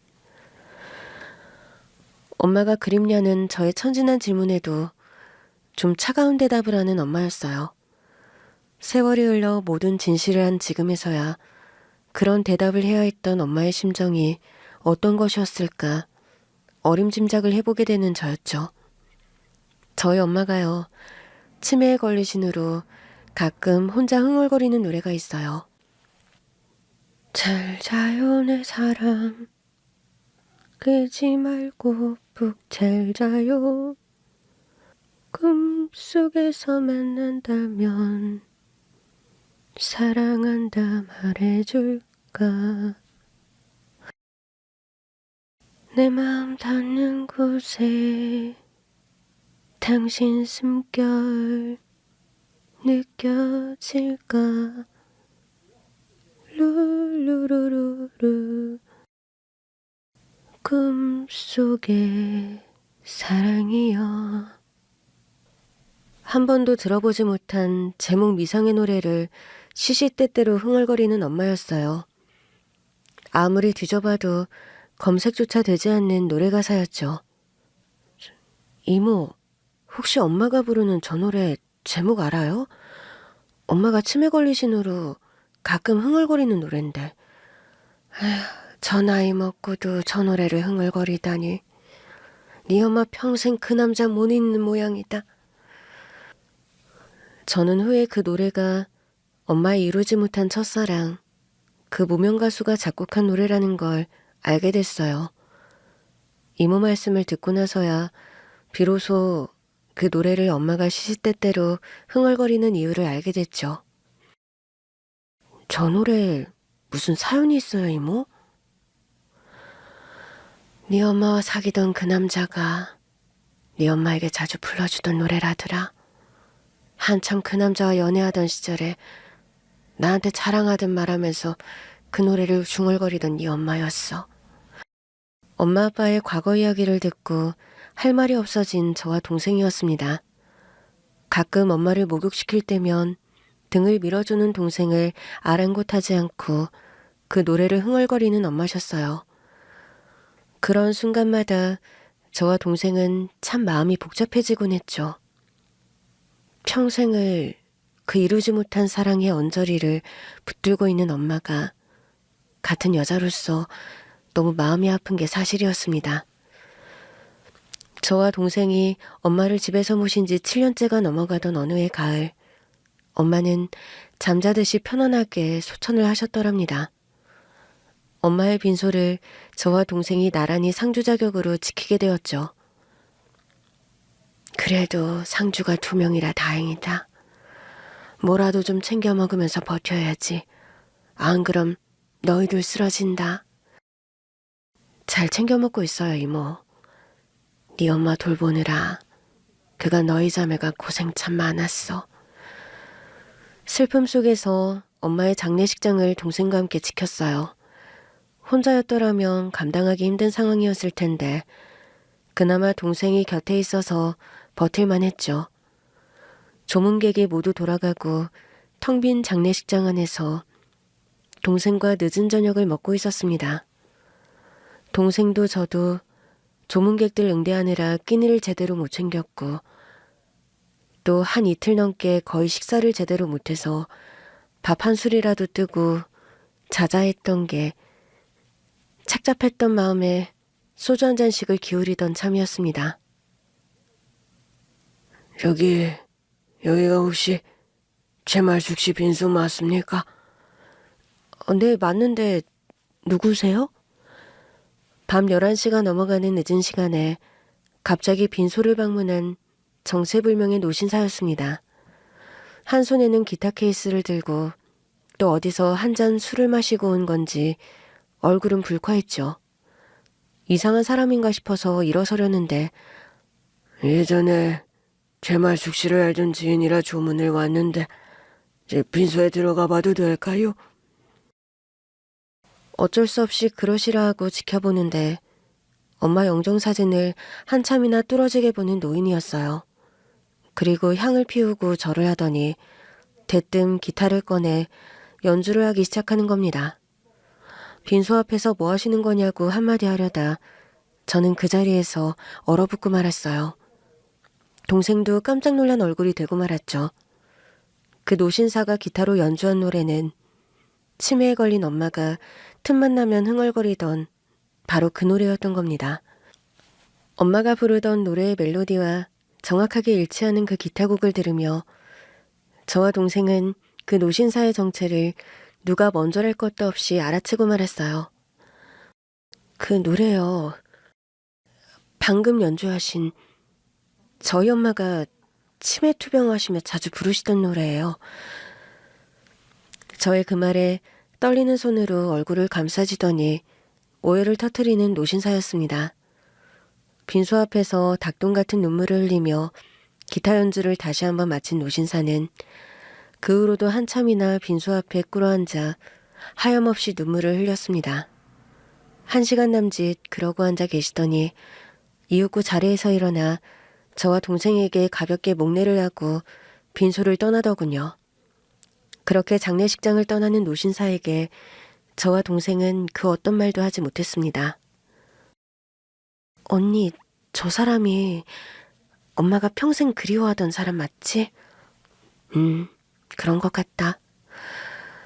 엄마가 그립냐는 저의 천진한 질문에도 좀 차가운 대답을 하는 엄마였어요. 세월이 흘러 모든 진실을 한 지금에서야 그런 대답을 해야 했던 엄마의 심정이 어떤 것이었을까 어림짐작을 해보게 되는 저였죠. 저희 엄마가요, 치매에 걸리신 후로 가끔 혼자 흥얼거리는 노래가 있어요. 잘 자요 내 사랑, 깨지 말고 푹 잘 자요. 꿈속에서 만난다면 사랑한다 말해줄까. 내 마음 닿는 곳에 당신 숨결 느껴질까. 루루루루루. 꿈속의 사랑이여. 한 번도 들어보지 못한 제목 미상의 노래를 시시때때로 흥얼거리는 엄마였어요. 아무리 뒤져봐도 검색조차 되지 않는 노래 가사였죠. 이모, 혹시 엄마가 부르는 저 노래 제목 알아요? 엄마가 치매 걸리신 후로 가끔 흥얼거리는 노랜데. 에휴, 저 나이 먹고도 저 노래를 흥얼거리다니. 네 엄마 평생 그 남자 못 잊는 모양이다. 저는 후에 그 노래가 엄마의 이루지 못한 첫사랑, 그 무명 가수가 작곡한 노래라는 걸 알게 됐어요. 이모 말씀을 듣고 나서야 비로소 그 노래를 엄마가 시시때때로 흥얼거리는 이유를 알게 됐죠. 저 노래 무슨 사연이 있어요, 이모? 네 엄마와 사귀던 그 남자가 네 엄마에게 자주 불러주던 노래라더라. 한참 그 남자와 연애하던 시절에 나한테 자랑하듯 말하면서 그 노래를 중얼거리던 네 엄마였어. 엄마 아빠의 과거 이야기를 듣고 할 말이 없어진 저와 동생이었습니다. 가끔 엄마를 목욕시킬 때면 등을 밀어주는 동생을 아랑곳하지 않고 그 노래를 흥얼거리는 엄마셨어요. 그런 순간마다 저와 동생은 참 마음이 복잡해지곤 했죠. 평생을 그 이루지 못한 사랑의 언저리를 붙들고 있는 엄마가 같은 여자로서 너무 마음이 아픈 게 사실이었습니다. 저와 동생이 엄마를 집에서 모신 지 7년째가 넘어가던 어느 해 가을, 엄마는 잠자듯이 편안하게 소천을 하셨더랍니다. 엄마의 빈소를 저와 동생이 나란히 상주 자격으로 지키게 되었죠. 그래도 상주가 2명이라 다행이다. 뭐라도 좀 챙겨 먹으면서 버텨야지. 안 그럼 너희들 쓰러진다. 잘 챙겨 먹고 있어요, 이모. 네 엄마 돌보느라 그가 너희 자매가 고생 참 많았어. 슬픔 속에서 엄마의 장례식장을 동생과 함께 지켰어요. 혼자였더라면 감당하기 힘든 상황이었을 텐데 그나마 동생이 곁에 있어서 버틸만 했죠. 조문객이 모두 돌아가고 텅 빈 장례식장 안에서 동생과 늦은 저녁을 먹고 있었습니다. 동생도 저도 조문객들 응대하느라 끼니를 제대로 못 챙겼고 또 한 이틀 넘게 거의 식사를 제대로 못해서 밥 한 술이라도 뜨고 자자했던 게 착잡했던 마음에 소주 한 잔씩을 기울이던 참이었습니다. 여기가 혹시 최말숙 씨 빈소 맞습니까? 네, 맞는데 누구세요? 밤 11시가 넘어가는 늦은 시간에 갑자기 빈소를 방문한 정체불명의 노신사였습니다. 한 손에는 기타 케이스를 들고 또 어디서 한 잔 술을 마시고 온 건지 얼굴은 불쾌했죠. 이상한 사람인가 싶어서 일어서려는데 예전에 최말숙 씨를 알던 지인이라 조문을 왔는데 빈소에 들어가 봐도 될까요? 어쩔 수 없이 그러시라 하고 지켜보는데 엄마 영정사진을 한참이나 뚫어지게 보는 노인이었어요. 그리고 향을 피우고 절을 하더니 대뜸 기타를 꺼내 연주를 하기 시작하는 겁니다. 빈소 앞에서 뭐 하시는 거냐고 한마디 하려다 저는 그 자리에서 얼어붙고 말았어요. 동생도 깜짝 놀란 얼굴이 되고 말았죠. 그 노신사가 기타로 연주한 노래는 치매에 걸린 엄마가 틈만 나면 흥얼거리던 바로 그 노래였던 겁니다. 엄마가 부르던 노래의 멜로디와 정확하게 일치하는 그 기타곡을 들으며 저와 동생은 그 노신사의 정체를 누가 먼저랄 것도 없이 알아채고 말았어요. 그 노래요. 방금 연주하신 저희 엄마가 치매 투병하시며 자주 부르시던 노래예요. 저의 그 말에 떨리는 손으로 얼굴을 감싸지더니 오해를 터뜨리는 노신사였습니다. 빈소 앞에서 닭똥 같은 눈물을 흘리며 기타 연주를 다시 한번 마친 노신사는 그 후로도 한참이나 빈소 앞에 꿇어앉아 하염없이 눈물을 흘렸습니다. 1시간 남짓 그러고 앉아 계시더니 이윽고 자리에서 일어나 저와 동생에게 가볍게 목례를 하고 빈소를 떠나더군요. 그렇게 장례식장을 떠나는 노신사에게 저와 동생은 그 어떤 말도 하지 못했습니다. 언니, 저 사람이 엄마가 평생 그리워하던 사람 맞지? 그런 것 같다.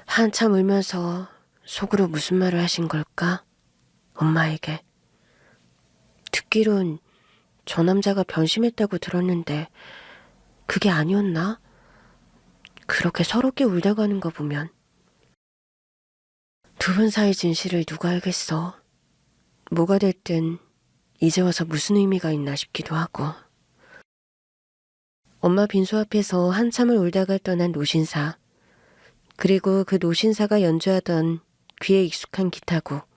한참 울면서 속으로 무슨 말을 하신 걸까? 엄마에게. 듣기론 저 남자가 변심했다고 들었는데 그게 아니었나? 그렇게 서럽게 울다 가는 거 보면. 두 분 사이 진실을 누가 알겠어. 뭐가 됐든 이제 와서 무슨 의미가 있나 싶기도 하고. 엄마 빈소 앞에서 한참을 울다가 떠난 노신사. 그리고 그 노신사가 연주하던 귀에 익숙한 기타곡.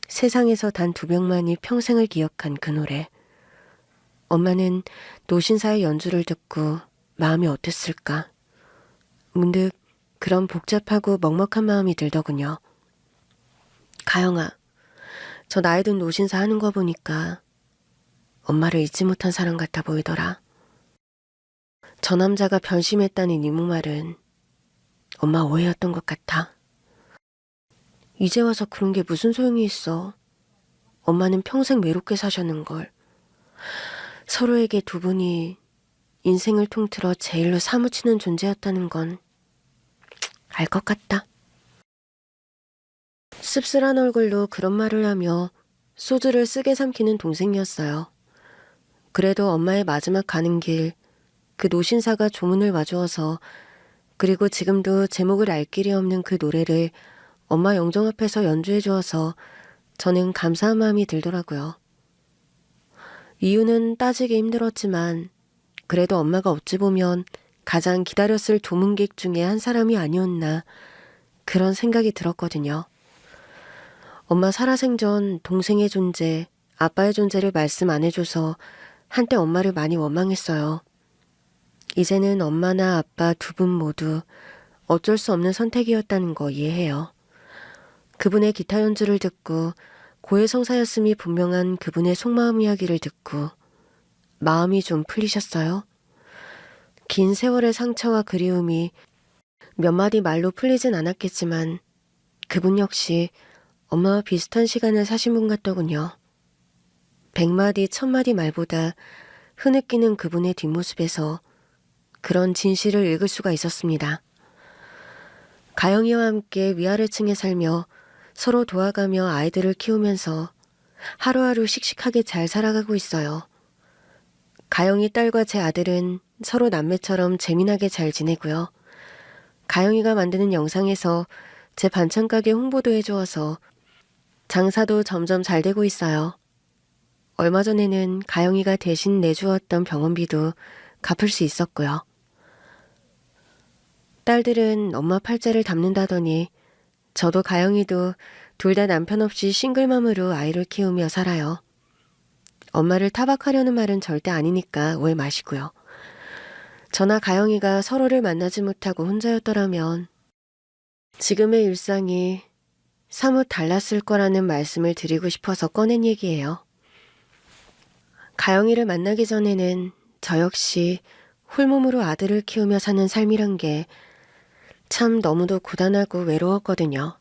세상에서 단 2명만이 평생을 기억한 그 노래. 엄마는 노신사의 연주를 듣고 마음이 어땠을까? 문득 그런 복잡하고 먹먹한 마음이 들더군요. 가영아, 저 나이 든 노신사 하는 거 보니까 엄마를 잊지 못한 사람 같아 보이더라. 저 남자가 변심했다는 이 말은 엄마 오해였던 것 같아. 이제 와서 그런 게 무슨 소용이 있어. 엄마는 평생 외롭게 사셨는걸. 서로에게 두 분이 인생을 통틀어 제일로 사무치는 존재였다는 건 알 것 같다. 씁쓸한 얼굴로 그런 말을 하며 소주를 쓰게 삼키는 동생이었어요. 그래도 엄마의 마지막 가는 길, 그 노신사가 조문을 와주어서 그리고 지금도 제목을 알 길이 없는 그 노래를 엄마 영정 앞에서 연주해 주어서 저는 감사한 마음이 들더라고요. 이유는 따지기 힘들었지만 그래도 엄마가 어찌 보면 가장 기다렸을 조문객 중에 한 사람이 아니었나 그런 생각이 들었거든요. 엄마 살아생전 동생의 존재, 아빠의 존재를 말씀 안 해줘서 한때 엄마를 많이 원망했어요. 이제는 엄마나 아빠 두 분 모두 어쩔 수 없는 선택이었다는 거 이해해요. 그분의 기타 연주를 듣고 고해성사였음이 분명한 그분의 속마음 이야기를 듣고 마음이 좀 풀리셨어요? 긴 세월의 상처와 그리움이 몇 마디 말로 풀리진 않았겠지만 그분 역시 엄마와 비슷한 시간을 사신 분 같더군요. 100마디 1000마디 말보다 흐느끼는 그분의 뒷모습에서 그런 진실을 읽을 수가 있었습니다. 가영이와 함께 위아래층에 살며 서로 도와가며 아이들을 키우면서 하루하루 씩씩하게 잘 살아가고 있어요. 가영이 딸과 제 아들은 서로 남매처럼 재미나게 잘 지내고요. 가영이가 만드는 영상에서 제 반찬 가게 홍보도 해주어서 장사도 점점 잘 되고 있어요. 얼마 전에는 가영이가 대신 내주었던 병원비도 갚을 수 있었고요. 딸들은 엄마 팔자를 담는다더니 저도 가영이도 둘 다 남편 없이 싱글맘으로 아이를 키우며 살아요. 엄마를 타박하려는 말은 절대 아니니까 오해 마시고요. 저나 가영이가 서로를 만나지 못하고 혼자였더라면 지금의 일상이 사뭇 달랐을 거라는 말씀을 드리고 싶어서 꺼낸 얘기예요. 가영이를 만나기 전에는 저 역시 홀몸으로 아들을 키우며 사는 삶이란 게 참 너무도 고단하고 외로웠거든요.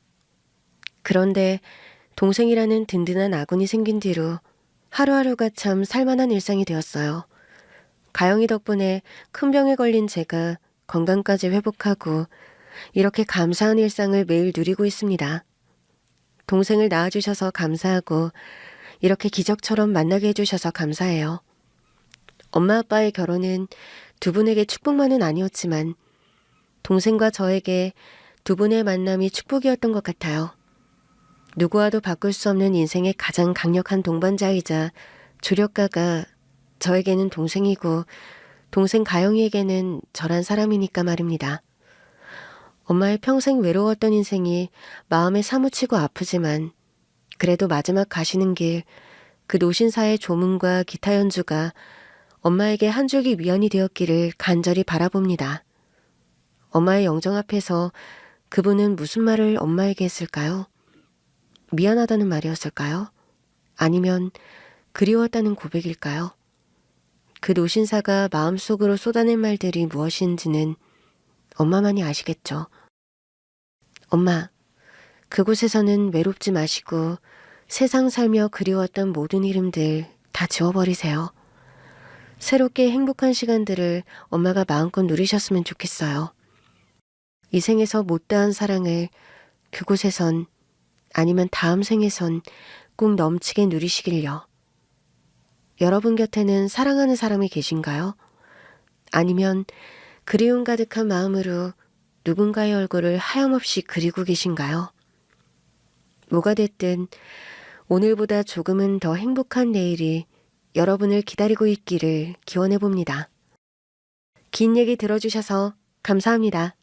그런데 동생이라는 든든한 아군이 생긴 뒤로 하루하루가 참 살만한 일상이 되었어요. 가영이 덕분에 큰 병에 걸린 제가 건강까지 회복하고 이렇게 감사한 일상을 매일 누리고 있습니다. 동생을 낳아주셔서 감사하고 이렇게 기적처럼 만나게 해주셔서 감사해요. 엄마 아빠의 결혼은 두 분에게 축복만은 아니었지만 동생과 저에게 두 분의 만남이 축복이었던 것 같아요. 누구와도 바꿀 수 없는 인생의 가장 강력한 동반자이자 조력가가 저에게는 동생이고 동생 가영이에게는 저란 사람이니까 말입니다. 엄마의 평생 외로웠던 인생이 마음에 사무치고 아프지만 그래도 마지막 가시는 길 그 노신사의 조문과 기타 연주가 엄마에게 한 줄기 위안이 되었기를 간절히 바라봅니다. 엄마의 영정 앞에서 그분은 무슨 말을 엄마에게 했을까요? 미안하다는 말이었을까요? 아니면 그리웠다는 고백일까요? 그 노신사가 마음속으로 쏟아낸 말들이 무엇인지는 엄마만이 아시겠죠. 엄마, 그곳에서는 외롭지 마시고 세상 살며 그리웠던 모든 이름들 다 지워버리세요. 새롭게 행복한 시간들을 엄마가 마음껏 누리셨으면 좋겠어요. 이 생에서 못다한 사랑을 그곳에선 아니면 다음 생에선 꼭 넘치게 누리시길요. 여러분 곁에는 사랑하는 사람이 계신가요? 아니면 그리움 가득한 마음으로 누군가의 얼굴을 하염없이 그리고 계신가요? 뭐가 됐든 오늘보다 조금은 더 행복한 내일이 여러분을 기다리고 있기를 기원해 봅니다. 긴 얘기 들어주셔서 감사합니다.